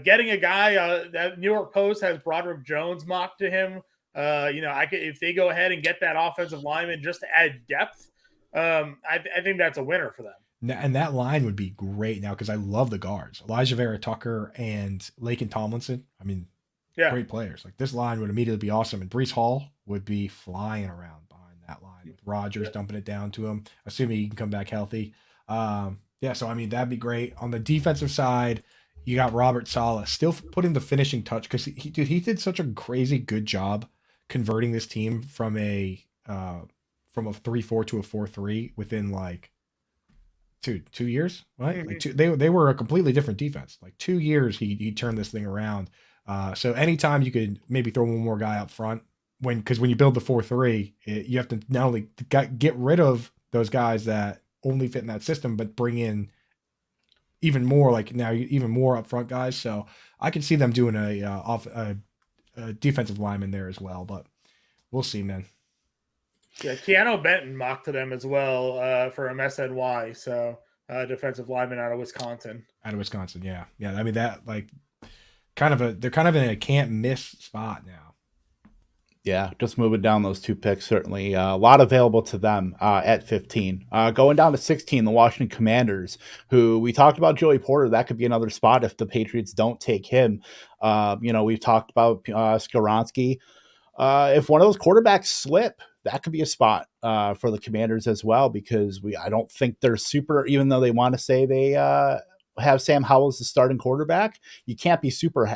getting a guy that New York Post has Broderick Jones mocked to him. If they go ahead and get that offensive lineman just to add depth, I think that's a winner for them. And that line would be great now because I love the guards. Elijah Vera Tucker and Laken Tomlinson. I mean, Yeah. great players. Like this line would immediately be awesome. And Brees Hall would be flying around behind that line with Rodgers dumping it down to him, assuming he can come back healthy. Yeah, so I mean that'd be great. On the defensive side, you got Robert Saleh still putting the finishing touch because he did such a crazy good job converting this team from a 3-4 to a 4-3 within like 2 years, right? Mhm. Like they were a completely different defense. Like 2 years, he turned this thing around. So anytime you could maybe throw one more guy up front, because when you build the 4-3, you have to not only get rid of those guys that only fit in that system, but bring in even more even more up front guys. So I can see them doing a defensive lineman there as well, but we'll see, man. Yeah, Keanu Benton mocked to them as well for MSNY, so defensive lineman out of Wisconsin. Yeah. I mean that like they're kind of in a can't miss spot now. Yeah, just moving down those two picks, certainly a lot available to them at 15. Going down to 16, the Washington Commanders, who we talked about Joey Porter. That could be another spot if the Patriots don't take him. We've talked about Skoronski. If one of those quarterbacks slip, that could be a spot for the Commanders as well, because I don't think they're super, even though they want to say they have Sam Howell as the starting quarterback, you can't be super,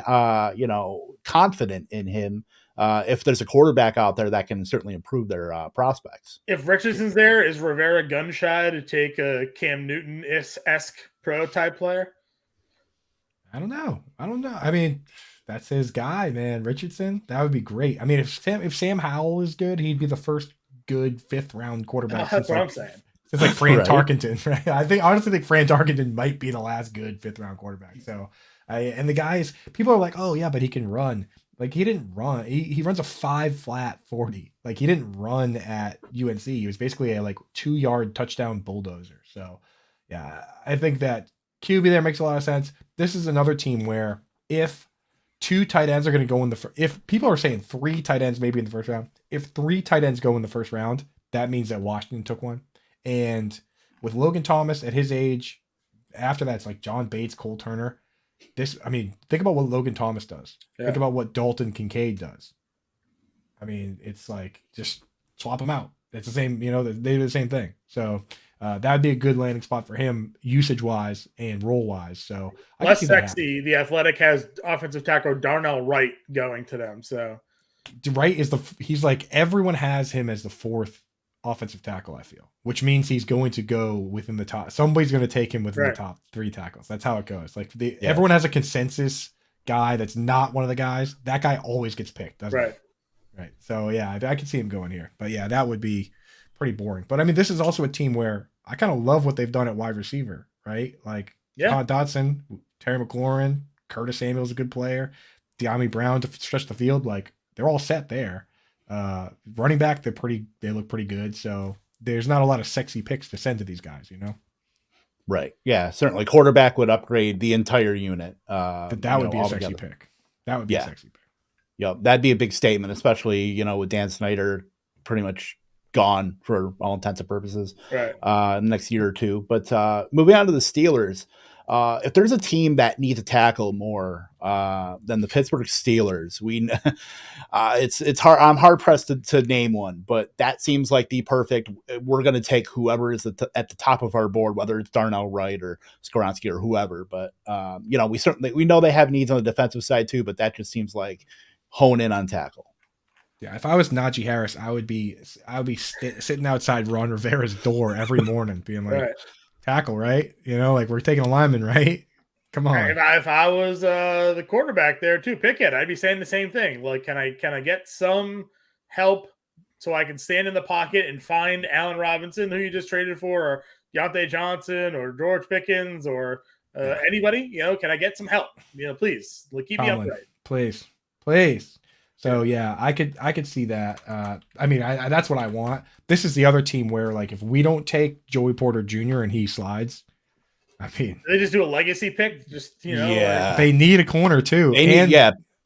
confident in him. If there's a quarterback out there that can certainly improve their prospects. If Richardson's there, is Rivera gun shy to take a Cam Newton-esque prototype player? I don't know. I mean, that's his guy, man. Richardson, that would be great. I mean, if Sam Howell is good, he'd be the first good 5th-round quarterback. That's what I'm saying. It's like Fran Right. Tarkenton, right? I honestly think Fran Tarkenton might be the last good 5th-round quarterback. So, and the guys, people are like, oh yeah, but he can run. Like he didn't run. He runs a 5-flat 40. Like he didn't run at UNC. He was basically a 2-yard touchdown bulldozer. So, yeah, I think that QB there makes a lot of sense. This is another team where if 2 tight ends are going to go in if people are saying 3 tight ends maybe in the first round, if 3 tight ends go in the first round, that means that Washington took one. And with Logan Thomas at his age, after that, it's like John Bates, Cole Turner. Think about what Logan Thomas does. Yeah. Think about what Dalton Kincaid does. I mean, it's like just swap them out. It's the same, they do the same thing. So that'd be a good landing spot for him, usage wise and role wise. So less sexy. The Athletic has offensive tackle Darnell Wright going to them. So Wright he's like everyone has him as the 4th offensive tackle, I feel, which means he's going to go within the top. Somebody's going to take him within the top 3 tackles. That's how it goes. Like everyone has a consensus guy that's not one of the guys. That guy always gets picked, doesn't he? Right. So yeah, I can see him going here. But yeah, that would be pretty boring. But I mean, this is also a team where I kind of love what they've done at wide receiver, right? Like Todd Dotson, Terry McLaurin, Curtis Samuel's a good player, De'Ami Brown to stretch the field. Like they're all set there. Running back, they look pretty good. So there's not a lot of sexy picks to send to these guys, Right. Yeah, certainly. Quarterback would upgrade the entire unit. But that would be a sexy pick. That would be a sexy pick. Yep. That'd be a big statement, especially, with Dan Snyder pretty much gone for all intents and purposes next year or two. But moving on to the Steelers, if there's a team that needs to tackle more than the Pittsburgh Steelers, it's hard. I'm hard pressed to name one, but that seems like the perfect. We're going to take whoever is at the top of our board, whether it's Darnell Wright or Skoronski or whoever. But we know they have needs on the defensive side too. But that just seems like hone in on tackle. Yeah, if I was Najee Harris, I would be sitting outside Ron Rivera's door every morning, being like, "Tackle, right? We're taking a lineman, right? Come on." If I was the quarterback there too, Pickett, I'd be saying the same thing. Like, can I get some help so I can stand in the pocket and find Allen Robinson, who you just traded for, or Deontay Johnson, or George Pickens, or anybody? Can I get some help? Please, keep me upright, please. So yeah, I could see that. That's what I want. This is the other team where if we don't take Joey Porter Jr. and he slides, they just do a legacy pick. Just they need a corner too.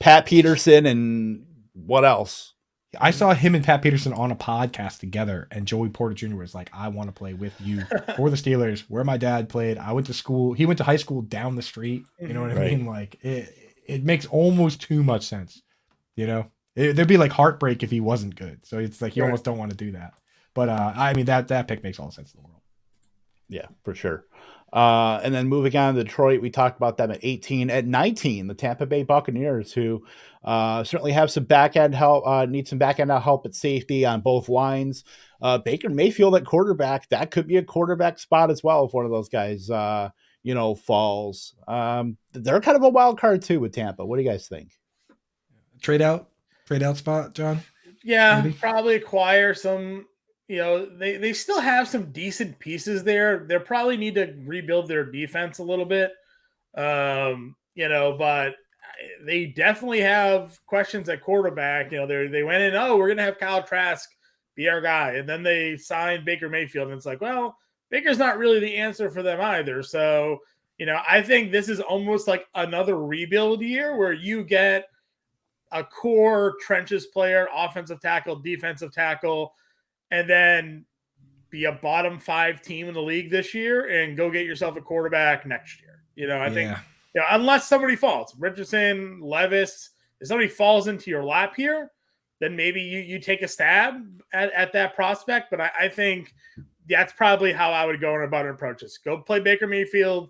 Pat Peterson and what else? I saw him and Pat Peterson on a podcast together, and Joey Porter Jr. was like, "I want to play with you for the Steelers, where my dad played. I went to school. He went to high school down the street. You know what I Right. mean? Like it makes almost too much sense. You know, there'd be like heartbreak if he wasn't good. So it's like you almost don't want to do that. But I mean that pick makes all the sense in the world. Yeah, for sure. And then moving on to Detroit, we talked about them at 18. At 19, the Tampa Bay Buccaneers, who certainly have some back end help, need some back end help at safety on both lines. Baker Mayfield at quarterback, that could be a quarterback spot as well if one of those guys, falls. They're kind of a wild card too with Tampa. What do you guys think? Trade out spot, John. Yeah, Maybe? probably acquire some. They still have some decent pieces there. They probably need to rebuild their defense a little bit. But they definitely have questions at quarterback. They went in, we're gonna have Kyle Trask be our guy, and then they signed Baker Mayfield, and it's like, well, Baker's not really the answer for them either. So, I think this is almost like another rebuild year where you get a core trenches player, offensive tackle, defensive tackle, and then be a bottom 5 team in the league this year and go get yourself a quarterback next year. I think, unless somebody falls, Richardson, Levis, if somebody falls into your lap here, then maybe you take a stab at that prospect. But I think that's probably how I would go about and approach this. Go play Baker Mayfield,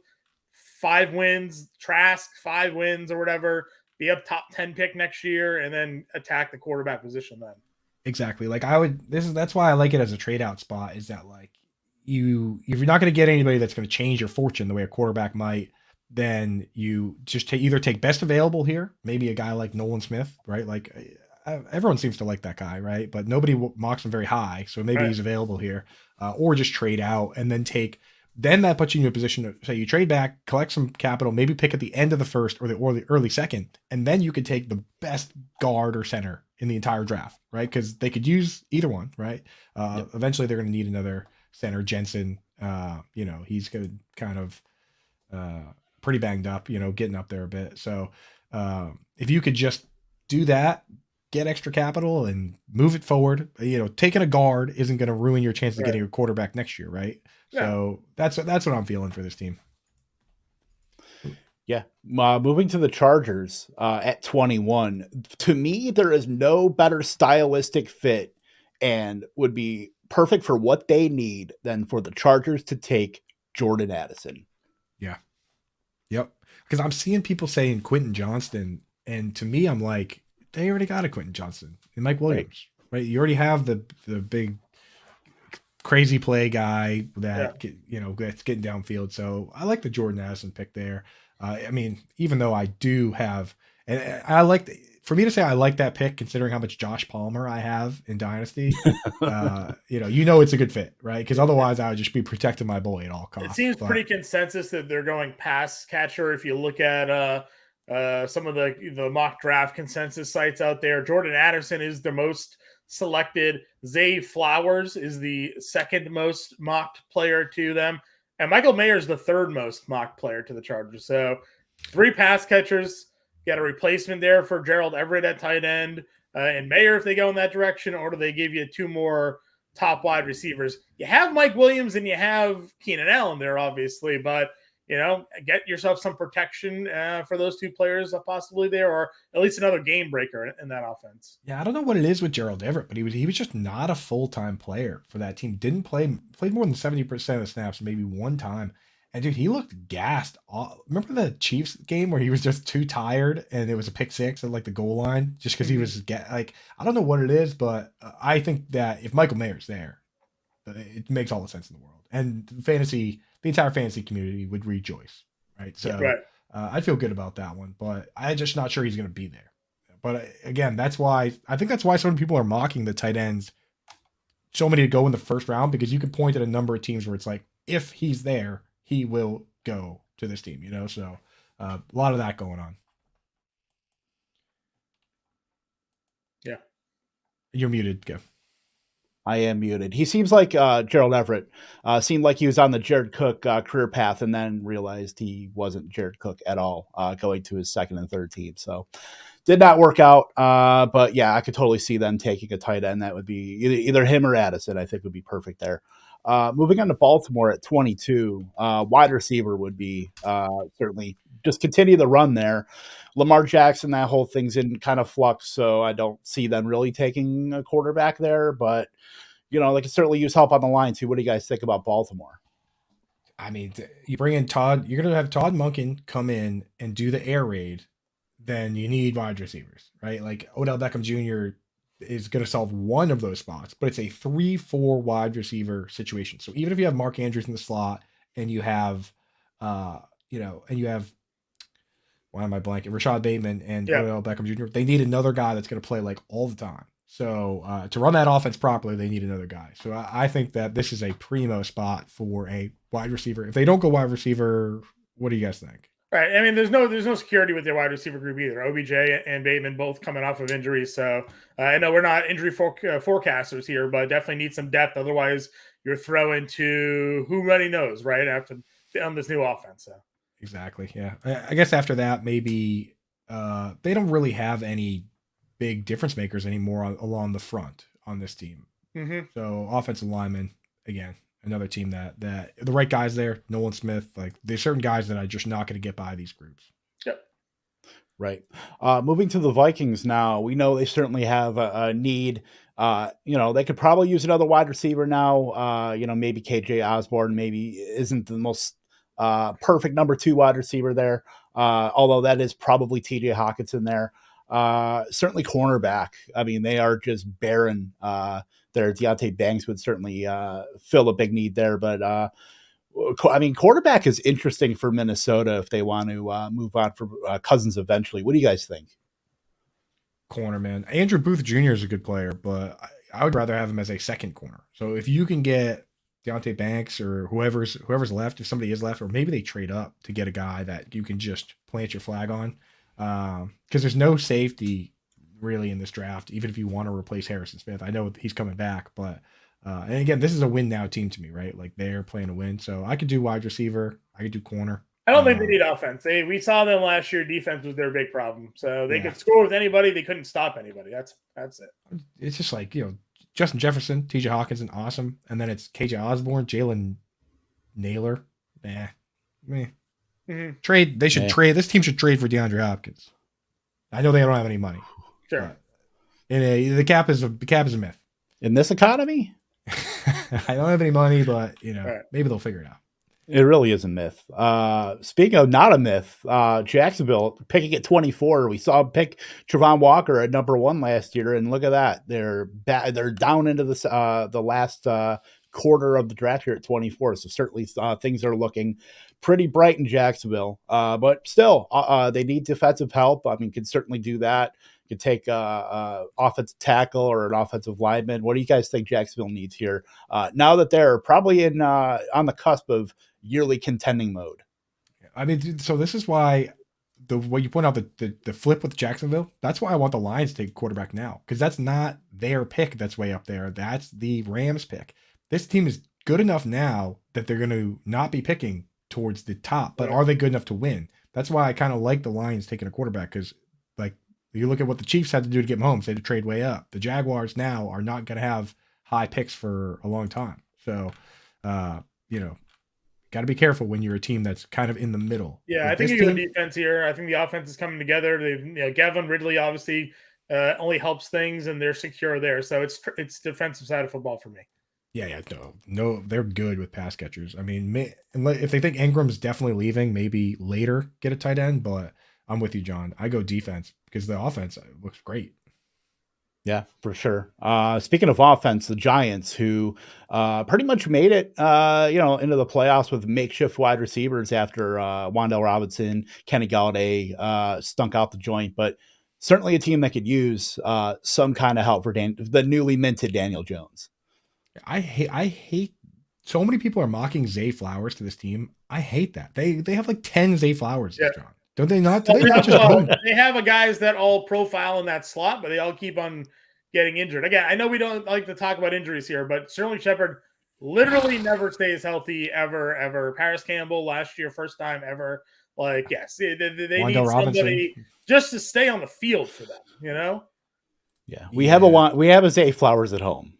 5 wins, Trask, 5 wins or whatever, be up top 10 pick next year, and then attack the quarterback position then. Exactly. Like that's why I like it as a trade out spot, is that like if you're not going to get anybody that's going to change your fortune the way a quarterback might, then you just either take best available here, maybe a guy like Nolan Smith, right? Like everyone seems to like that guy, right? But nobody mocks him very high, so maybe he's available here, or just trade out and then then that puts you in a position to say you trade back, collect some capital, maybe pick at the end of the first or the early second, and then you could take the best guard or center in the entire draft, right? Because they could use either one, right? Eventually they're going to need another center. Jensen, he's going to kind of pretty banged up, getting up there a bit. So if you could just do that, get extra capital and move it forward, taking a guard isn't going to ruin your chance of getting a quarterback next year, right? Yeah. So that's what I'm feeling for this team. Yeah. Moving to the Chargers at 21. To me, there is no better stylistic fit and would be perfect for what they need than for the Chargers to take Jordan Addison. Yeah. Yep. Because I'm seeing people saying Quentin Johnston, and to me, I'm like, they already got a Quentin Johnston and Mike Williams, right? You already have the big crazy play guy that that's getting downfield. So I like the Jordan Addison pick there. I mean, even though I do have, and I like for me to say I like that pick, considering how much Josh Palmer I have in Dynasty, it's a good fit, right? Because otherwise I would just be protecting my boy at all costs. It seems pretty consensus that they're going pass catcher. If you look at some of the mock draft consensus sites out there, Jordan Addison is the most selected. Zay Flowers is the second most mocked player to them. And Michael Mayer is the third most mocked player to the Chargers. So 3 pass catchers, got a replacement there for Gerald Everett at tight end, and Mayer if they go in that direction, or do they give you 2 more top wide receivers? You have Mike Williams and you have Keenan Allen there, obviously, but get yourself some protection for those 2 players possibly there, or at least another game breaker in that offense. Yeah, I don't know what it is with Gerald Everett, but he was just not a full-time player for that team. Didn't played more than 70% of the snaps, maybe one time. And dude, he looked gassed. Remember the Chiefs game where he was just too tired and it was a pick 6 at like the goal line just because he was I don't know what it is, but I think that if Michael Mayer's there, it makes all the sense in the world. And the entire fantasy community would rejoice, right? So I feel good about that one, but I'm just not sure he's going to be there. But again, that's why so many people are mocking the tight ends. So many to go in the first round, because you can point at a number of teams where it's like, if he's there, he will go to this team, So a lot of that going on. Yeah. You're muted, Kev. I am muted. He seems like Gerald Everett. Seemed like he was on the Jared Cook career path and then realized he wasn't Jared Cook at all, going to his second and third team. So Did not work out, but yeah, I could totally see them taking a tight end. That would be either him or Addison. I think would be perfect there. Moving on to Baltimore at 22, wide receiver would be certainly just continue the run there. Lamar Jackson, that whole thing's in kind of flux, so I don't see them really taking a quarterback there. But they can certainly use help on the line too. What do you guys think about Baltimore? I mean, you bring in Todd, you're going to have Todd Monken come in and do the air raid, then you need wide receivers, right? Like Odell Beckham Jr. is going to solve one of those spots, but it's a 3-4 wide receiver situation. So even if you have Mark Andrews in the slot and you have, and you have, why am I blanking? Rashad Bateman and Odell Beckham Jr., they need another guy that's going to play like all the time. So to run that offense properly, they need another guy. So I think that this is a primo spot for a wide receiver. If they don't go wide receiver, what do you guys think? Right. I mean, there's no security with their wide receiver group either. OBJ and Bateman both coming off of injuries. So I know we're not injury forecasters here, but definitely need some depth. Otherwise, you're throwing to who many knows, right? After on this new offense. So. Exactly. Yeah. I guess after that, maybe they don't really have any big difference makers anymore along the front on this team. Mm-hmm. So offensive lineman, again, another team that the right guys there, Nolan Smith, like there's certain guys that are just not going to get by these groups. Yep. Right. Moving to the Vikings now, we know they certainly have a need. They could probably use another wide receiver now. Maybe KJ Osborne maybe isn't the most perfect number 2 wide receiver there. Although that is probably TJ Hawkinson there. Certainly cornerback. I mean, they are just barren. Their Deontay Banks would certainly fill a big need there. But quarterback is interesting for Minnesota if they want to move on from Cousins eventually. What do you guys think? Corner, man. Andrew Booth Jr. is a good player, but I would rather have him as a second corner. So if you can get Deontay Banks or whoever's left, if somebody is left, or maybe they trade up to get a guy that you can just plant your flag on. Because there's no safety really in this draft, even if you want to replace Harrison Smith. I know he's coming back, but and again, this is a win now team to me, right? Like they're playing to win. So I could do wide receiver. I could do corner. I don't think they need offense. We saw them last year. Defense was their big problem. So they could score with anybody. They couldn't stop anybody. That's it. It's just like, Justin Jefferson, TJ Hawkinson, awesome. And then it's KJ Osborne, Jalen Naylor. Mm-hmm. Trade. They should trade. This team should trade for DeAndre Hopkins. I know they don't have any money. Sure. The cap is a myth. In this economy? I don't have any money, but maybe they'll figure it out. It really is a myth. Speaking of not a myth, Jacksonville picking at 24. We saw them pick Travon Walker at number 1 last year, and look at that. They're down into the last quarter of the draft here at 24. So certainly things are looking pretty bright in Jacksonville. But still, they need defensive help. I mean, can certainly do that. Could take offensive tackle or an offensive lineman. What do you guys think Jacksonville needs here? Now that they're probably on the cusp of yearly contending mode. I mean, so this is why what you point out the flip with Jacksonville. That's why I want the Lions to take quarterback now, because that's not their pick. That's way up there. That's the Rams pick. This team is good enough now that they're going to not be picking towards the top, but are they good enough to win? That's why I kind of like the Lions taking a quarterback, because like you look at what the Chiefs had to do to get Mahomes. They had to trade way up. The Jaguars now are not going to have high picks for a long time. So, got to be careful when you're a team that's kind of in the middle. Yeah, I think you go defense here. I think the offense is coming together. Gavin Ridley obviously only helps things, and they're secure there. So it's defensive side of football for me. Yeah, no, they're good with pass catchers. I mean, if they think Ingram's definitely leaving, maybe later get a tight end. But I'm with you, John. I go defense because the offense looks great. Yeah, for sure. Speaking of offense, the Giants, who pretty much made it, into the playoffs with makeshift wide receivers after Wan'Dale Robinson, Kenny Galladay stunk out the joint, but certainly a team that could use some kind of help for the newly minted Daniel Jones. I hate. So many people are mocking Zay Flowers to this team. I hate that. They have like 10 Zay Flowers, John. Don't they not? They have a guys that all profile in that slot, but they all keep on getting injured. Again, I know we don't like to talk about injuries here, but Sterling Shepard literally never stays healthy ever. Paris Campbell last year, first time ever. Like, yes, they need Wandale Robinson. somebody just to stay on the field for them, you know? Yeah, we have a Zay Flowers at home.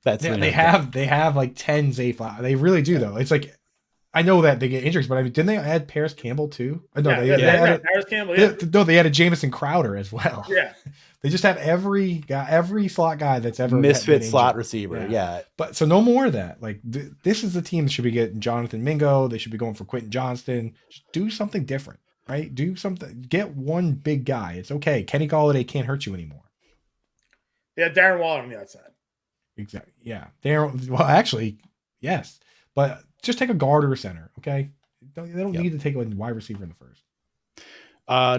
That's they have like 10 Zay Flowers. They really do though. It's like I know that they get injuries, but I mean, didn't they add Paris Campbell too? No, they added Paris Campbell. Yeah. They added Jamison Crowder as well. Yeah. They just have every slot guy that's ever misfit slot receiver. Yeah. But so no more of that. Like this is the team that should be getting Jonathan Mingo. They should be going for Quentin Johnston. Just do something different, right? Do something. Get one big guy. It's okay. Kenny Golladay can't hurt you anymore. Yeah, Darren Waller on the outside. Exactly. Yeah. Well, actually, yes. But just take a guard or a center, okay? They don't need to take a wide receiver in the first.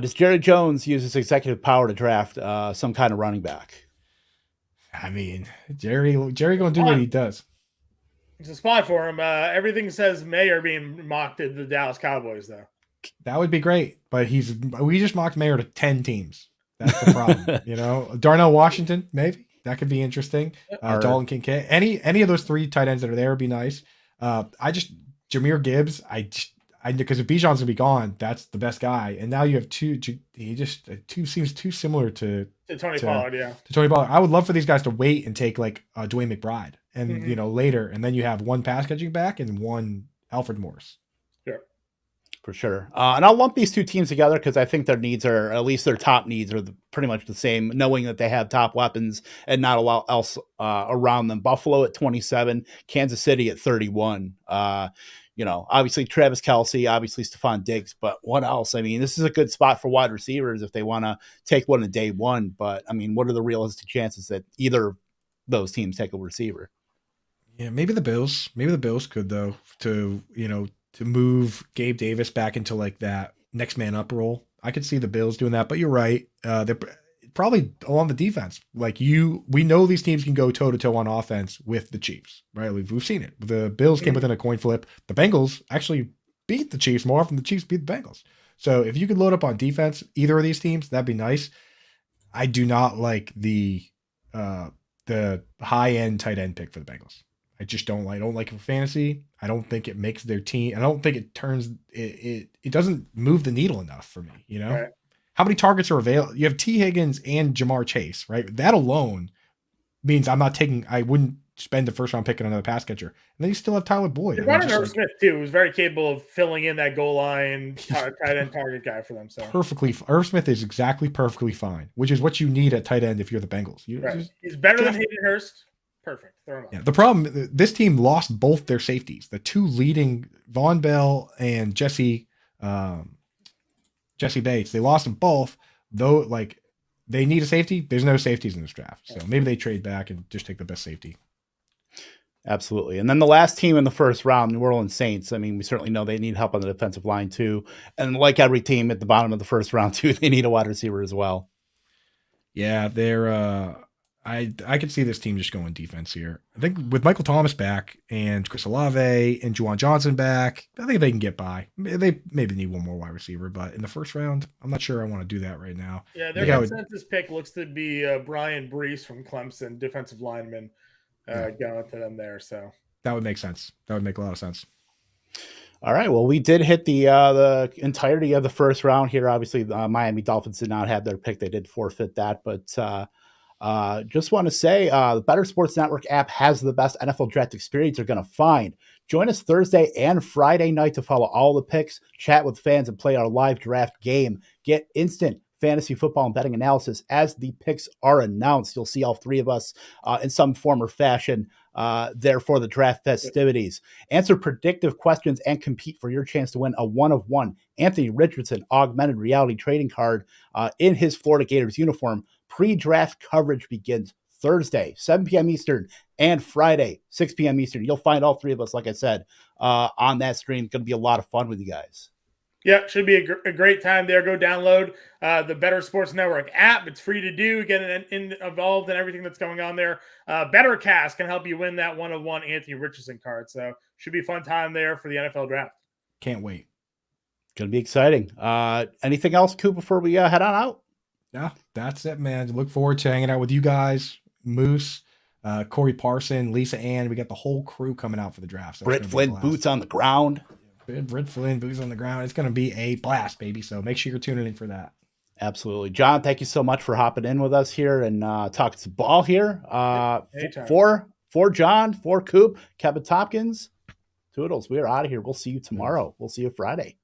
Does Jerry Jones use his executive power to draft some kind of running back? I mean, Jerry gonna do what he does. It's a spot for him. Everything says Mayer being mocked at the Dallas Cowboys, though. That would be great, but we just mocked Mayer to 10 teams. That's the problem. You know, Darnell Washington, maybe that could be interesting. Dalton Kincaid, any of those 3 tight ends that are there would be nice. Jahmyr Gibbs, because if Bijan's gonna be gone, that's the best guy. And now you have 2. He just seems too similar to Tony Pollard. Yeah, to Tony Pollard. I would love for these guys to wait and take like Dwayne McBride, and later, and then you have 1 pass catching back and 1 Alfred Morris. For sure. And I'll lump these 2 teams together because I think their needs are, at least their top needs are pretty much the same, knowing that they have top weapons and not a lot else around them. Buffalo at 27, Kansas City at 31. Obviously Travis Kelce, obviously Stephon Diggs, but what else? I mean, this is a good spot for wide receivers if they want to take one in day one. But I mean, what are the realistic chances that either of those teams take a receiver? Yeah, maybe the Bills. Maybe the Bills could though, to move Gabe Davis back into like that next man up role. I could see the Bills doing that, but you're right. They're probably along the defense. Like we know these teams can go toe to toe on offense with the Chiefs, right? We've seen it. The Bills came within a coin flip. The Bengals actually beat the Chiefs more often than the Chiefs beat the Bengals. So if you could load up on defense, either of these teams, that'd be nice. I do not like the high end tight end pick for the Bengals. I just don't like it for fantasy. I don't think it makes their team. I don't think it turns it doesn't move the needle enough for me, Right. How many targets are available? You have T. Higgins and Jamar Chase, right? That alone means I wouldn't spend the first round pick on another pass catcher. And then you still have Tyler Boyd. They brought in Irv Smith too, who's very capable of filling in that goal line tight end target guy for them. So Irv Smith is exactly perfectly fine, which is what you need at tight end if you're the Bengals. He's better than Hayden Hurst. Perfect. Throw him up. Yeah, the problem, this team lost both their safeties, the 2 leading, Von Bell and Jesse Bates. They lost them both, though. Like they need a safety. There's no safeties in this draft, so maybe they trade back and just take the best safety. Absolutely. And then the last team in the first round, New Orleans Saints. I mean, we certainly know they need help on the defensive line too, and like every team at the bottom of the first round too, they need a wide receiver as well. Yeah, they're. I could see this team just going defense here. I think with Michael Thomas back and Chris Olave and Juwan Johnson back, I think they can get by. They maybe need one more wide receiver, but in the first round, I'm not sure I want to do that right now. Yeah, their consensus pick looks to be Brian Brees from Clemson, defensive lineman, going to them there. So that would make sense. That would make a lot of sense. All right. Well, we did hit the entirety of the first round here. Obviously, the Miami Dolphins did not have their pick; they did forfeit that, but. Just want to say the Better Sports Network app has the best NFL draft experience you're going to find. Join us Thursday and Friday night to follow all the picks, chat with fans, and play our live draft game. Get instant fantasy football and betting analysis as the picks are announced. You'll see all 3 of us in some form or fashion there for the draft festivities. Answer predictive questions and compete for your chance to win a 1-of-1 Anthony Richardson augmented reality trading card in his Florida Gators uniform. Pre-draft coverage begins Thursday, 7 p.m. Eastern, and Friday, 6 p.m. Eastern. You'll find all 3 of us, like I said, on that stream. It's going to be a lot of fun with you guys. Yeah, should be a great time there. Go download the Better Sports Network app. It's free to do. Get involved in everything that's going on there. Bettercast can help you win that 1-of-1 Anthony Richardson card. So should be a fun time there for the NFL draft. Can't wait. Going to be exciting. Anything else, Coop, before we head on out? Yeah, that's it, man. Look forward to hanging out with you guys, Moose, Corey Parson, Lisa Ann. We got the whole crew coming out for the draft. So Britt Flynn, boots on the ground. Red Flynn, boots on the ground. It's going to be a blast, baby. So make sure you're tuning in for that. Absolutely. John, thank you so much for hopping in with us here and talking some ball here. Anytime. For John, for Coop, Kevin Tompkins, Toodles, we are out of here. We'll see you tomorrow. We'll see you Friday.